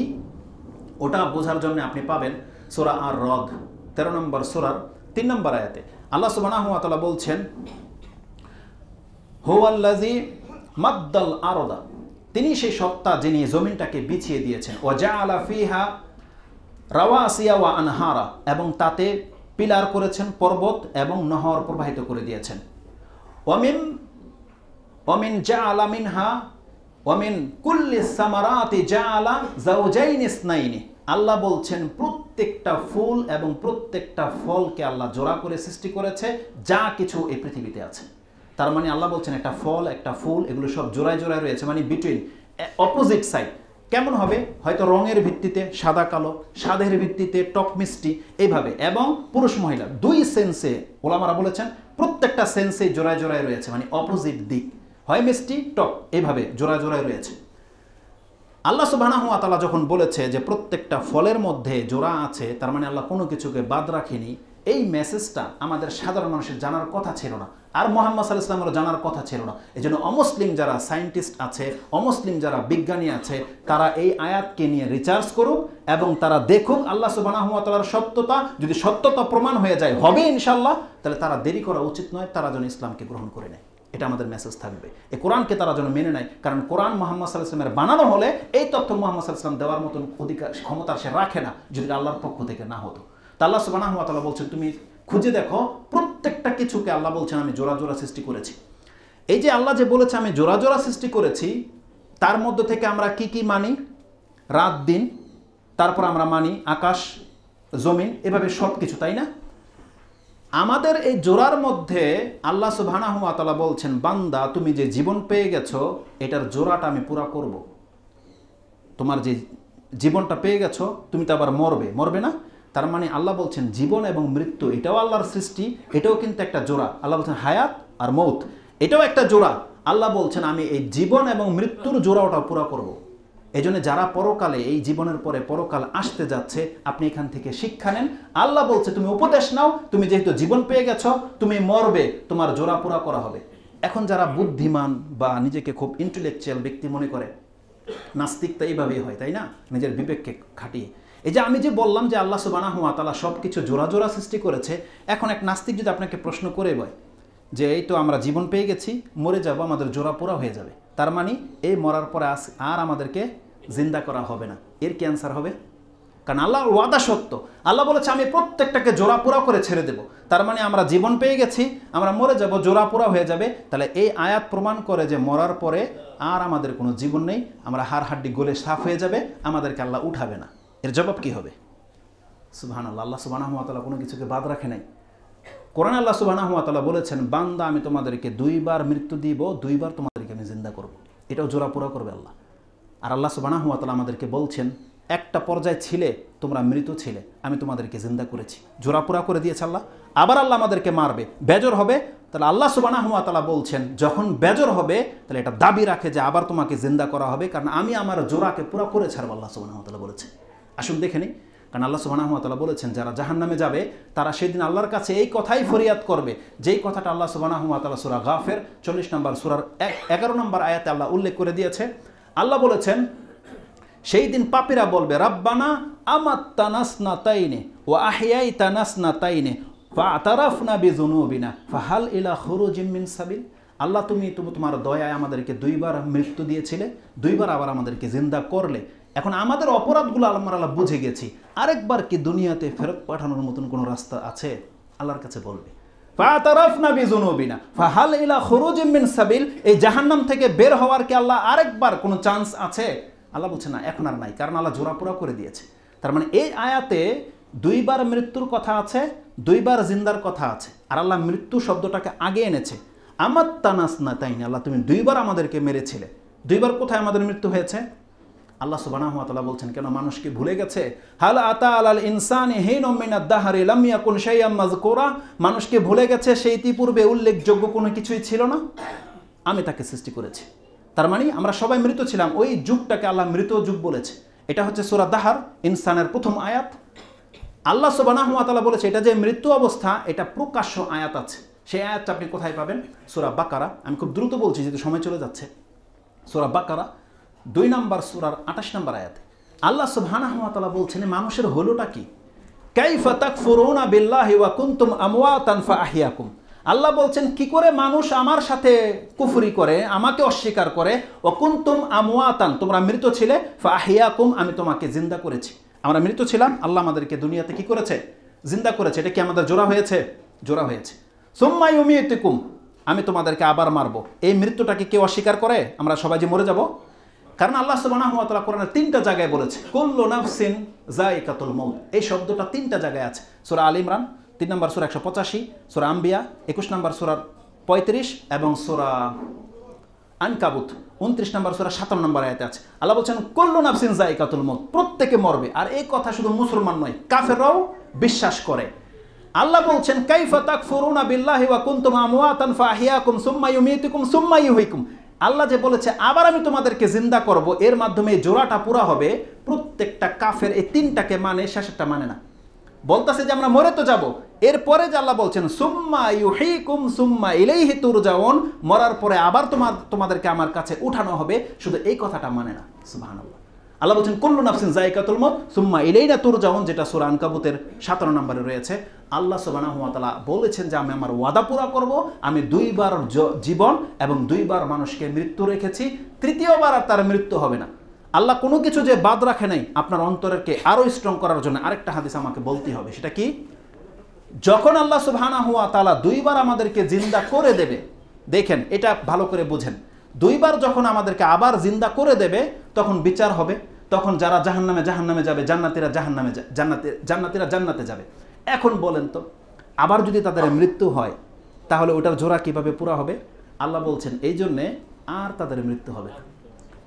ওটা বোঝার জন্য আপনি পাবেন সূরা আর-রদ 13 নম্বর সূরার 3 নম্বর আয়াতে আল্লাহ সুবহানাহু ওয়া তাআলা বলছেন হুয়াল্লাযী মাদ্দাল আরদা, তিনি সেই সত্তা যিনি জমিনটাকে বিছিয়ে দিয়েছেন, ওয়া জাআলা ফিহা রাওয়াসিয়া ওয়া আনহারা, এবং তাতে পিলার করেছেন, পর্বত এবং নহর প্রবাহিত করে দিয়েছেন। ওয়ামিন জাআলা মিনহা ওয়ামিন কুল্লি সামারাতি জাআলা যাওজাইনি ইসনাইনি, আল্লাহ বলছেন প্রত্যেকটা ফুল এবং প্রত্যেকটা ফলকে আল্লাহ জোড়া করে সৃষ্টি করেছে, যা কিছু এই পৃথিবীতে আছে। তার মানে আল্লাহ বলছেন একটা ফল একটা ফুল এগুলো সব জোড়ায় জোড়ায় রয়েছে, মানে বিটুইন, অপোজিট সাইড। কেমন হবে? হয়তো রঙের ভিত্তিতে সাদা কালো, স্বাদের ভিত্তিতে টক মিষ্টি, এইভাবে। এবং পুরুষ মহিলা দুই সেন্সে ওলামারা বলেছেন প্রত্যেকটা সেন্সে জোড়ায় জোড়ায় রয়েছে, মানে অপোজিট দিক, হয় মিষ্টি টক, এইভাবে জোড়ায় জোড়ায় রয়েছে। আল্লাহ সুবহানাহু ওয়া তাআলা যখন বলেছে যে প্রত্যেকটা ফলের মধ্যে জোড়া আছে, তার মানে আল্লাহ কোনো কিছুকে বাদ রাখেনি। এই মেসেজটা আমাদের সাধারণ মানুষের জানার কথা ছিল না, আর মুহাম্মদ সাল্লাল্লাহু আলাইহি ওয়াসাল্লামের জানার কথা ছিল না। এজন্য অমুসলিম যারা সায়েন্টিস্ট আছে, অমুসলিম যারা বিজ্ঞানী আছে, তারা এই আয়াতকে নিয়ে রিসার্চ করুক এবং তারা দেখুক আল্লাহ সুবহানাহু ওয়া তাআলার সত্যতা। যদি সত্যতা প্রমাণ হয়ে যায়, হবে ইনশাআল্লাহ, তাহলে তারা দেরি করা উচিত নয়, তারা যেন ইসলামকে গ্রহণ করে নেয়। এটা আমাদের মেসেজ থাকবে। এই কোরআনকে তারা যেন মেনে নেয়, কারণ কোরআন মুহাম্মদ সাল্লাল্লাহু আলাইহি ওয়াসাল্লামের বানানো হলে এই তথ্য মুহাম্মদ সাল্লাল্লাহু আলাইহি ওয়াসাল্লাম দেওয়ার মতন অধিকার ক্ষমতা সে রাখে না, যদি আল্লাহর পক্ষ থেকে না হতো। তা আল্লাহ সুবহানাহু ওয়া তাআলা বলছেন তুমি খুঁজে দেখো প্রত্যেকটা কিছুকে আল্লাহ বলছেন আমি জোড়া জোড়া সৃষ্টি করেছি। এই যে আল্লাহ যে বলেছে আমি জোড়া জোড়া সৃষ্টি করেছি, তার মধ্যে থেকে আমরা কি কি মানি? রাত দিন, তারপর আমরা মানি আকাশ জমিন, এভাবে সব কিছু, তাই না? আমাদের এই জোড়ার মধ্যে আল্লাহ সুবহানাহু ওয়া তাআলা বলছেন বান্দা তুমি যে জীবন পেয়ে গেছো এটার জোড়াটা আমি পুরা করব। তোমার যে জীবনটা পেয়ে গেছো তুমি তো আবার মরবে না? তার মানে আল্লাহ বলছেন জীবন এবং মৃত্যু এটাও আল্লাহর সৃষ্টি, এটাও কিন্তু একটা জোড়া। আল্লাহ বলছেন হায়াত আর মৌত এটাও একটা জোড়া। আল্লাহ বলছেন আমি এই জীবন এবং মৃত্যুর জোড়াটা পুরা করব। এই জন্য যারা পরকালে, এই জীবনের পরে পরকাল আসতে যাচ্ছে, আপনি এখান থেকে শিক্ষা নেন। আল্লাহ বলছে তুমি উপদেশ নাও, তুমি যেহেতু জীবন পেয়ে গেছো তুমি মরবে, তোমার জোড়া পুরা করা হবে। এখন যারা বুদ্ধিমান বা নিজেকে খুব ইন্টেলেকচুয়াল ব্যক্তি মনে করে, নাস্তিক তো এইভাবেই হয়, তাই না? নিজের বিবেককে খাটিয়ে। এই যে আমি যে বললাম যে আল্লাহ সুবহানাহু ওয়া তাআলা সব কিছু জোড়া জোড়া সৃষ্টি করেছে, এখন এক নাস্তিক যদি আপনাকে প্রশ্ন করে বয় যে এই তো আমরা জীবন পেয়ে গেছি, মরে যাব, আমাদের জোড়া পুরা হয়ে যাবে, তার মানে এই মরার পরে আর আমাদেরকে জিন্দা করা হবে না, এর কি অ্যান্সার হবে? কারণ আল্লাহর ওয়াদা সত্য। আল্লাহ বলেছে আমি প্রত্যেকটাকে জোড়া পুরা করে ছেড়ে দেব। তার মানে আমরা জীবন পেয়ে গেছি, আমরা মরে যাব, জোড়া পোড়া হয়ে যাবে। তাহলে এই আয়াত প্রমাণ করে যে মরার পরে আর আমাদের কোনো জীবন নেই, আমরা হাড় হাড্ডি গলে সাফ হয়ে যাবে, আমাদেরকে আল্লাহ উঠাবে না। এর জবাব কি হবে? সুবহানাল্লাহ, আল্লাহ সুবহানাহু ওয়া তাআলা কোনো কিছুকে বাদ রাখে নাই। কোরআনে আল্লাহ সুবহানাহু ওয়া তাআলা বলেছেন, বান্দা আমি তোমাদেরকে 2 বার মৃত্যু দিব, 2 বার তোমাদেরকে আমি জিন্দা করব। এটাও জোড়া পোড়া করবে আল্লাহ। আর আল্লাহ সুবহানাহু ওয়া তাআলা আমাদেরকে বলছেন, একটা পর্যায়ে ছিলে তোমরা মৃত ছিলে, আমি তোমাদেরকে জিন্দা করেছি, জোড়া পোড়া করে দিয়েছে আল্লাহ। আবার আল্লাহ আমাদেরকে মারবে, বেজর হবে। তাহলে আল্লাহ সুবহানাহু ওয়া তাআলা বলছেন, যখন বেজর হবে তাহলে এটা দাবি রাখে যে আবার তোমাকে জিন্দা করা হবে, কারণ আমি আমার জোড়াকে পুরো করে ছাড়বো, আল্লাহ সুবহানাহু ওয়া তাআলা বলেছে। আসুন দেখে নিই, কারণ আল্লাহ সুবহানাহু ওয়া তাআলা বলেছেন যারা জাহান্নামে যাবে তারা সেদিন আল্লাহর কাছে এই কথাই ফরিয়াদ করবে, যেই কথাটা আল্লাহ সুবহানাহু ওয়া তাআলা সূরা গাফির 40 নম্বর সূরার 11 নম্বর আয়াতে আল্লাহ উল্লেখ করে দিয়েছে। আল্লাহ বলেছেন, সেই দিন পাপীরা বলবে, রাব্বানা আমাত্তানা স্নাতাইনে ওয়া আহইয়াইতানা স্নাতাইনে ফাআতারাফনা বিযুনুবিনা ফাহাল ইলা খুরুজিম মিন সাবিল। আল্লাহ তুমি তোমার দয়ায় আমাদেরকে 2 বার মৃত্যু দিয়েছিলে, 2 বার আবার আমাদেরকে জিন্দা করলে, এখন আমাদের অপরাধগুলো আল্লাহ বুঝে গেছি, আরেকবার কি দুনিয়াতে ফেরত পাঠানোর মতন কোনো রাস্তা আছে? আল্লাহর কাছে বলবে, ফাতারাফনা বিযুনুবিনা ফাহাল ইলা খুরুজিম মিন সাবিল। এই জাহান্নাম থেকে বের হওয়ার কি আল্লাহ আরেকবার কোনো চান্স আছে? আল্লাহ বলছে না, এখন আর নাই, কারণ আল্লাহ জোড়াপোড়া করে দিয়েছে। তার মানে এই আয়াতে 2 বার মৃত্যুর কথা আছে, 2 বার জিন্দার কথা আছে। আর আল্লাহ মৃত্যু শব্দটাকে আগে এনেছে, আমাত্তানাসনাতাইনি, আল্লাহ তুমি 2 বার আমাদেরকে মেরেছিলে। 2 বার কোথায় আমাদের মৃত্যু হয়েছে? আল্লাহ সুবহানাহু ওয়া তাআলা বলছেন, কেন মানুষ কি ভুলে গেছে? হাল আতা আলাল ইনসানি হিনুম মিনাদ দাহরি লাম ইয়াকুন শাইআম মাযকুরা। মানুষ কি ভুলে গেছে সেই ইতিপূর্বে উল্লেখযোগ্য কোনো কিছুই ছিল না? আমি তাকে সৃষ্টি করেছি। তার মানে আমরা সবাই মৃত ছিলাম, ওই যুগটাকে আল্লাহ মৃত যুগ বলেছে। এটা হচ্ছে সূরা দাহর, ইনসানের প্রথম আয়াত। আল্লাহ সুবহানাহু ওয়া তাআলা বলেছে এটা যে মৃত্যু অবস্থা, এটা প্রকাশ্য আয়াত আছে। সেই আয়াতটা আপনি কোথায় পাবেন? সূরা বাকারা। আমি খুব দ্রুত বলছি যেহেতু সময় চলে যাচ্ছে। সূরা বাকারা 2 নম্বর সূরার 28 নম্বর আয়াতে আল্লাহ সুবহানাহু ওয়া তাআলা বলছেন, মানুষের হলোটা কি? কাইফা তাকফুরুনা বিল্লাহি ওয়া কুনতুম আমওয়াতান ফাআহইয়াকুম। আল্লাহ বলছেন, কি করে মানুষ আমার সাথে কুফরি করে, আমাকে অস্বীকার করে। ওয়া কুনতুম আমওয়াতান, তোমরা মৃত ছিলে, ফাআহইয়াকুম, আমি তোমাকে জিন্দা করেছি। আমরা মৃত ছিলাম, আল্লাহ আমাদেরকে দুনিয়াতে কি করেছে? জিন্দা করেছে। এটা কি আমাদের জোড়া হয়েছে? জোড়া হয়েছে। সুম্মা ইউমীতুকুম, আমি তোমাদেরকে আবার মারবো। এই মৃত্যুটাকে কেউ অস্বীকার করে? আমরা সবাই যে মরে যাব? কারণ আল্লাহ সুবহানাহু ওয়া তাআলা কোরআনে 3টা জায়গায় বলেছে, কুল্লু নাফসিন যায়িকাতুল মাউত। এই শব্দটা 3টা জায়গায় আছে। সূরা আল ইমরান 3 নম্বর সূরা 185, সূরা আম্বিয়া 21 নম্বর সূরা 35 এবং সূরা আনকাবুত 29 নম্বর সূরা 57 নম্বর আয়াতে আছে। আল্লাহ বলছেন, কুল্লু নাফসিন যায়িকাতুল মাউত, প্রত্যেকে মরবে। আর এই কথা শুধু মুসলমান নয়, কাফেররাও বিশ্বাস করে। আল্লাহ বলছেন, কাইফা তাকফুরুনা বিল্লাহি ওয়া কুনতুম আমওয়াতান ফাআহইয়াকুম সুম্মা ইউমীতুকুম সুম্মা ইউহয়িকুম। আল্লাহ যে বলেছে আবার আমি তোমাদেরকে জিন্দা করব, এর মাধ্যমে এই জোড়াটা পুরা হবে। প্রত্যেকটা কাফের এই 3টাকে মানে, শেষেরটা মানে না। বলতেছে যে আমরা মরে তো যাব, এরপরে যে আল্লাহ বলছেন সুম্মা ইউহয়িকুম সুম্মা ইলাইহি তুরজাউন, মরার পরে আবার তোমাদেরকে আমার কাছে উঠানো হবে, শুধু এই কথাটা মানে না। সুবহানাল্লাহ। আল্লাহ বলছেন কুল্লু নাফসিন যায়িকাতুল মাউত সুম্মা ইলাইনা তুরজাউন, যেটা সূরা আনকাবুতের 17 নম্বরে রয়েছে। আল্লাহ সুবহানাহু ওয়া তাআলা বলেছেন যে আমি আমার ওয়াদা পুরা করব, আমি 2 বার জীবন এবং 2 বার মানুষকে মৃত্যু রেখেছি, 3য়বার আর তার মৃত্যু হবে না। আল্লাহ কোনো কিছু যে বাদ রাখে নাই, আপনার অন্তরকে আরো স্ট্রং করার জন্য আরেকটা হাদিস আমাকে বলতে হবে। সেটা কি? যখন আল্লাহ সুবহানাহু ওয়া তাআলা 2 বার আমাদেরকে জিন্দা করে দেবে, দেখেন এটা ভালো করে বুঝেন, 2 বার যখন আমাদেরকে আবার জিন্দা করে দেবে, তখন বিচার হবে। তখন যারা জাহান্নামে যাবে, জান্নাতীরা জান্নাতে যাবে। এখন বলেন তো, আবার যদি তাদের মৃত্যু হয়, তাহলে ওটার জোড়া কিভাবে পুরা হবে? আল্লাহ বলছেন এই জন্যে আর তাদের মৃত্যু হবে না।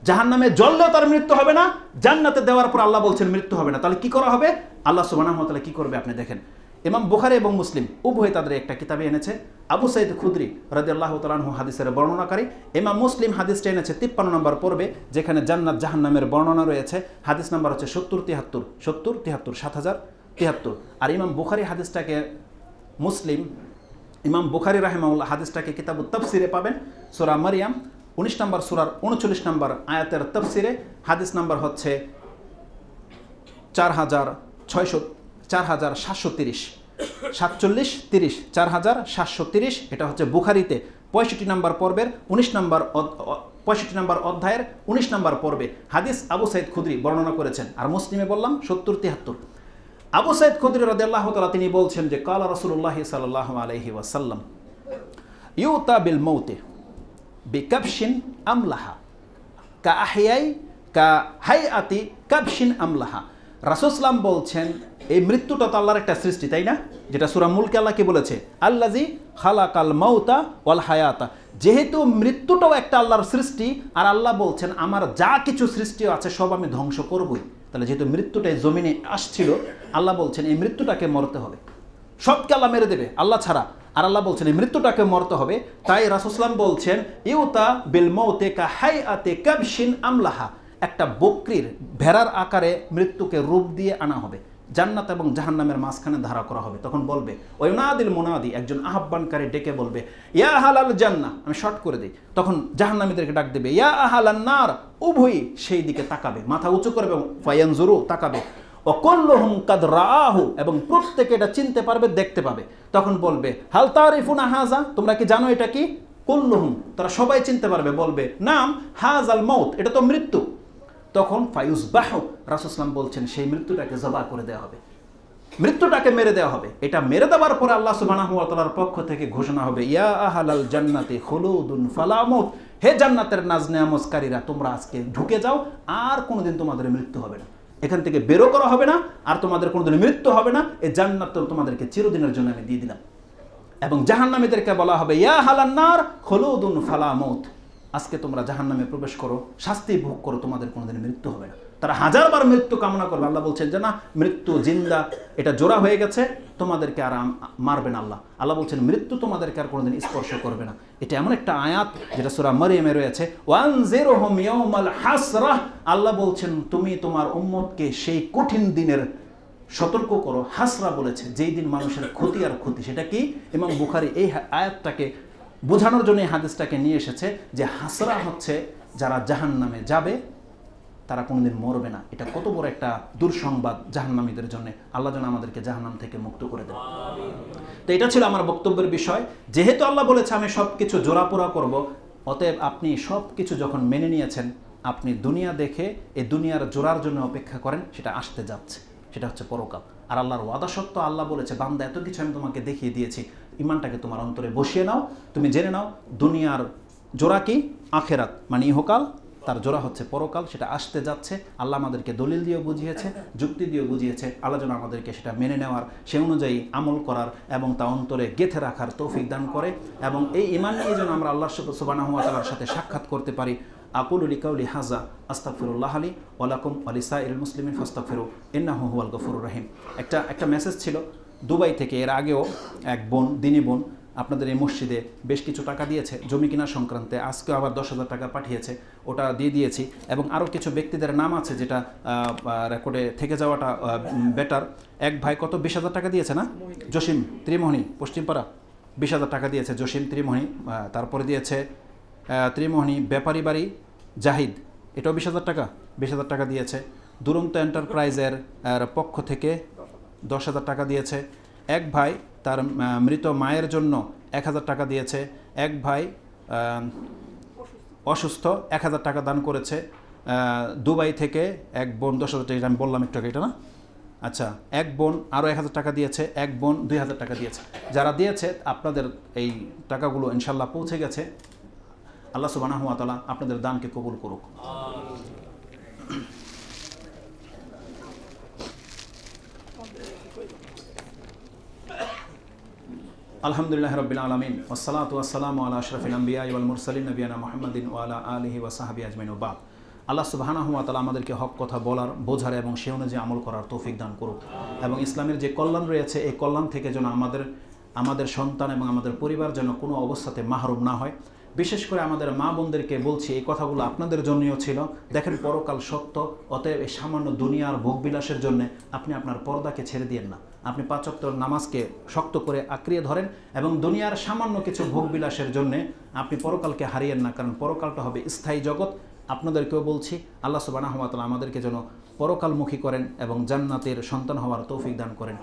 জাহান্নামে জ্বললেও তার মৃত্যু হবে না, জান্নাতে দেওয়ার পর আল্লাহ বলছেন মৃত্যু হবে না। তাহলে কি করা হবে? আল্লাহ সুবহানাহু ওয়া তাআলা কি করবে আপনি দেখেন। ইমাম বুখারী এবং মুসলিম উভয় তাদের একটা কিতাবে এনেছে। আবু সাঈদ খুদরি রাদিয়াল্লাহু তাআলা আনহু হাদিসের বর্ণনাকারী। ইমাম মুসলিম হাদিসটা এনেছে 53 নম্বর পর্বে, যেখানে জান্নাত জাহান্নামের বর্ণনা রয়েছে। হাদিস নাম্বার হচ্ছে 7073 7073। আর ইমাম বুখারী হাদিসটাকে ইমাম বুখারী রাহিমাহুল্লাহ হাদিসটাকে কিতাবুত তাফসিরে পাবেন। সূরা মারইয়াম 19 নম্বর সূরার 39 নম্বর আয়াতের তাফসিরে হাদিস নাম্বার হচ্ছে 4730 4730 এটা হচ্ছে বুখারীতে 65 নম্বর পর্বের 65 নম্বর অধ্যায়ের 19 নম্বর পর্বে হাদিস আবু সাঈদ খুদরি বর্ণনা করেছেন। আর মুসলিমে বললাম 7073। আবু সাইদ খুদরি রাদিয়াল্লাহু তাআলা তিনি বলছেন যে কালা রাসূলুল্লাহ সাল্লাল্লাহু আলাইহি ওয়াসাল্লাম ইউতা বিল মাউতি বিকাবশিন আমলাহা কা আহয়াই কা হাইআতি কাবশিন আমলাহা। রাসূল সাল্লাম বলছেন এই মৃত্যুটা তো আল্লাহর একটা সৃষ্টি, তাই না? যেটা সূরা মুলকে আল্লাহ কি বলেছে, আল্লাযী খালাকাল মাউতা ওয়াল হায়াতা। যেহেতু মৃত্যুটাও একটা আল্লাহর সৃষ্টি, আর আল্লাহ বলছেন আমার যা কিছু সৃষ্টি আছে সব আমি ধ্বংস করবই, তাহলে যেহেতু মৃত্যুটা এই জমিনে আসছিল, আল্লাহ বলছেন এই মৃত্যুটাকে মরতে হবে, সবকে আল্লাহ মেরে দেবে আল্লাহ ছাড়া, আর আল্লাহ বলছেন এই মৃত্যুটাকে মরতে হবে। তাই রাসূল সাল্লাম বলছেন ইউতা বিল মাউতি কা হাইআতি কাবশিন আমলাহা, একটা বকরির ভেড়ার আকারে মৃত্যুকে রূপ দিয়ে আনা হবে, জান্নাত এবং জাহান্নামের মাঝখানে ধারা করা হবে। তখন বলবে ওয়ানাদিল মুনাদি, একজন আহ্বানকারী ডেকে বলবে ইয়া আহলাল জান্নাহ, আমি শর্ট করে দিই, তখন জাহান্নামীদেরকে ডাক দেবে ইয়া আহলান নার, উভয়ই সেই দিকে তাকাবে, মাথা উঁচু করবে এবং ফায়ানজুরু তাকাবে, ওয়াকুল্লুহুম কাদ রাআহু, এবং প্রত্যেকে এটা চিনতে পারবে, দেখতে পাবে। তখন বলবে হাল তারিফুনা হাযা, তোমরা কি জানো এটা কি? কুল্লুহুম, তারা সবাই চিনতে পারবে, বলবে নাম হাযাল মাউত, এটা তো মৃত্যু। তখন ফায়ুসবাহু, রাসূল সাল্লাল্লাহু আলাইহি বলছেন সেই মৃত্যুটাকে জবাহ করে দেওয়া হবে, মৃত্যুটাকে মেরে দেওয়া হবে। এটা মেরে দেওয়ার পরে আল্লাহ সুবহানাহু ওয়া তাআলার পক্ষ থেকে ঘোষণা হবে ইয়া আহলাল জান্নাতি খুলুদুন ফালা মাউত, হে জান্নাতের নাজ নেয়ামতকারীরা তোমরা আজকে ঢুকে যাও, আর কোনোদিন তোমাদের মৃত্যু হবে না, এখান থেকে বেরো করা হবে না, আর তোমাদের কোনোদিন মৃত্যু হবে না, এই জান্নাত তোমাদেরকে চিরদিনের জন্য আমি দিয়ে দিলাম। এবং জাহান্নামীদেরকে বলা হবে ইয়া আহলান নার খুলুদুন ফালা মাউত, আজকে তোমরা জাহান্নামে প্রবেশ করো, শাস্তি ভোগ করো, তোমাদের কোনোদিন মৃত্যু হবে না। তারা হাজারবার মৃত্যু কামনা করবে, আল্লাহ বলছেন যে না, মৃত্যু জিন্দা এটা জোড়া হয়ে গেছে, তোমাদেরকে আর মারবে না আল্লাহ। আল্লাহ বলছেন মৃত্যু তোমাদেরকে আর কোনোদিন স্পর্শ করবে না। এটা এমন একটা আয়াত যেটা সূরা মারইয়ামে রয়েছে, ওয়ানজিরহুম ইয়াউমাল হাসরাহ, আল্লাহ বলছেন তুমি তোমার উম্মতকে সেই কঠিন দিনের সতর্ক করো। হাসরা বলেছে যেই দিন মানুষের ক্ষতি আর ক্ষতি, সেটা কি? ইমাম বুখারী এই আয়াতটাকে বোঝানোর জন্য এই হাদিসটাকে নিয়ে এসেছে যে হাসরা হচ্ছে যারা জাহান্নামে যাবে তারা কোনোদিন মরবে না। এটা কত বড় একটা দুঃসংবাদ জাহান্নামীদের জন্য, আল্লাহ যেন আমাদেরকে জাহান্নাম থেকে মুক্ত করে দেন। তো এটা ছিল আমার বক্তব্যের বিষয়। যেহেতু আল্লাহ বলেছে আমি সব কিছু জোড়াপোড়া করব, অতএব আপনি সব কিছু যখন মেনে নিয়েছেন, আপনি দুনিয়া দেখে এই দুনিয়ার জোড়ার জন্য অপেক্ষা করেন, সেটা আসতে যাচ্ছে, সেটা হচ্ছে পরকাল। আর আল্লাহর ওয়াদা সত্য, আল্লাহ বলেছে বান্দা এত কিছু আমি তোমাকে দেখিয়ে দিয়েছি, ইমানটাকে তোমার অন্তরে বসিয়ে নাও, তুমি জেনে নাও দুনিয়ার জোড়া কি? আখেরাত মানে ইহকাল, তার জোড়া হচ্ছে পরকাল, সেটা আসতে যাচ্ছে। আল্লাহ আমাদেরকে দলিল দিয়েও বুঝিয়েছে, যুক্তি দিয়েও বুঝিয়েছে, আল্লাহ যেন আমাদেরকে সেটা মেনে নেওয়ার, সে অনুযায়ী আমল করার এবং তা অন্তরে গেঁথে রাখার তৌফিক দান করে, এবং এই ঈমান নিয়ে যেন আমরা আল্লাহ সুবহানাহু ওয়া তাআলার সাথে সাক্ষাৎ করতে পারি। আকুলু লিকাউলি হাযা আস্তাগফিরুল্লাহ লি ওয়া লাকুম ওয়া লিসাইরিল মুসলিমিন ফাস্তাগফিরু ইন্নাহু হুয়াল গফুরুর রহিম। একটা মেসেজ ছিল দুবাই থেকে, এর আগেও এক বোন, দিনী বোন, আপনাদের এই মসজিদে বেশ কিছু টাকা দিয়েছে জমি কিনা সংক্রান্তে, আজকেও আবার 10,000 টাকা পাঠিয়েছে, ওটা দিয়ে দিয়েছি। এবং আরও কিছু ব্যক্তিদের নাম আছে যেটা রেকর্ডে থেকে যাওয়াটা বেটার। এক ভাই কত 20,000 টাকা দিয়েছে না, জসিম ত্রিমোহনী পশ্চিমপাড়া, 20,000 টাকা দিয়েছে জসিম ত্রিমোহনী। তারপরে দিয়েছে ত্রিমোহনী ব্যাপারী বাড়ি জাহিদ, এটাও 20,000 টাকা দিয়েছে। দুরন্ত এন্টারপ্রাইজের পক্ষ থেকে 10,000 টাকা দিয়েছে। এক ভাই তার মৃত মায়ের জন্য 1,000 টাকা দিয়েছে। এক ভাই অসুস্থ 1,000 টাকা দান করেছে। দুবাই থেকে এক বোন 10,000 টাকা, আমি বললাম একটু আগে, এটা না? আচ্ছা, এক বোন আরও 1,000 টাকা দিয়েছে, এক বোন 2,000 টাকা দিয়েছে। যারা দিয়েছে আপনাদের এই টাকাগুলো ইনশাল্লাহ পৌঁছে গেছে। আল্লাহ সুবহানাহু ওয়া তাআলা আপনাদের দানকে কবুল করুক। আলহামদুলিল্লাহ রাব্বিল আলামিন ওয়াসসালাতু ওয়াসসালামু আলা আশরাফিল আমবিয়া ওয়াল মুরসালিন নবিয়ানা মুহাম্মাদিন ওয়া আলা আলিহি ওয়া সাহবিহি আজমাইন ওয়া বাদ। আল্লাহ সুবহানাহু ওয়া তাআলা আমাদেরকে হক কথা বলার, বোঝার এবং সে অনুযায়ী আমল করার তৌফিক দান করুক, এবং ইসলামের যে কল্যাণ রয়েছে এই কল্যাণ থেকে যেন আমাদের সন্তান এবং আমাদের পরিবার যেন কোনো অবস্থাতে মাহরুম না হয়। বিশেষ করে আমাদের মা বোনদেরকে বলছি, এই কথাগুলো আপনাদের জন্যও ছিল। দেখেন পরকাল সত্য, অতএব এই সামান্য দুনিয়ার ভোগবিলাসের জন্য আপনি আপনার পর্দাকে ছেড়ে দিয়েন না। আপনি 5 ওয়াক্ত নামাজকে শক্ত করে আঁকড়িয়ে ধরেন, এবং দুনিয়ার সামান্য কিছু ভোগবিলাসের জন্য আপনি পরকালকে হারিয়েন না, কারণ পরকালটা হবে স্থায়ী জগৎ। আপনাদেরকেও বলছি আল্লাহ সুবহানাহু ওয়া তাআলা আমাদেরকে যেন পরকালমুখী করেন এবং জান্নাতের সন্তান হওয়ার তৌফিক দান করেন।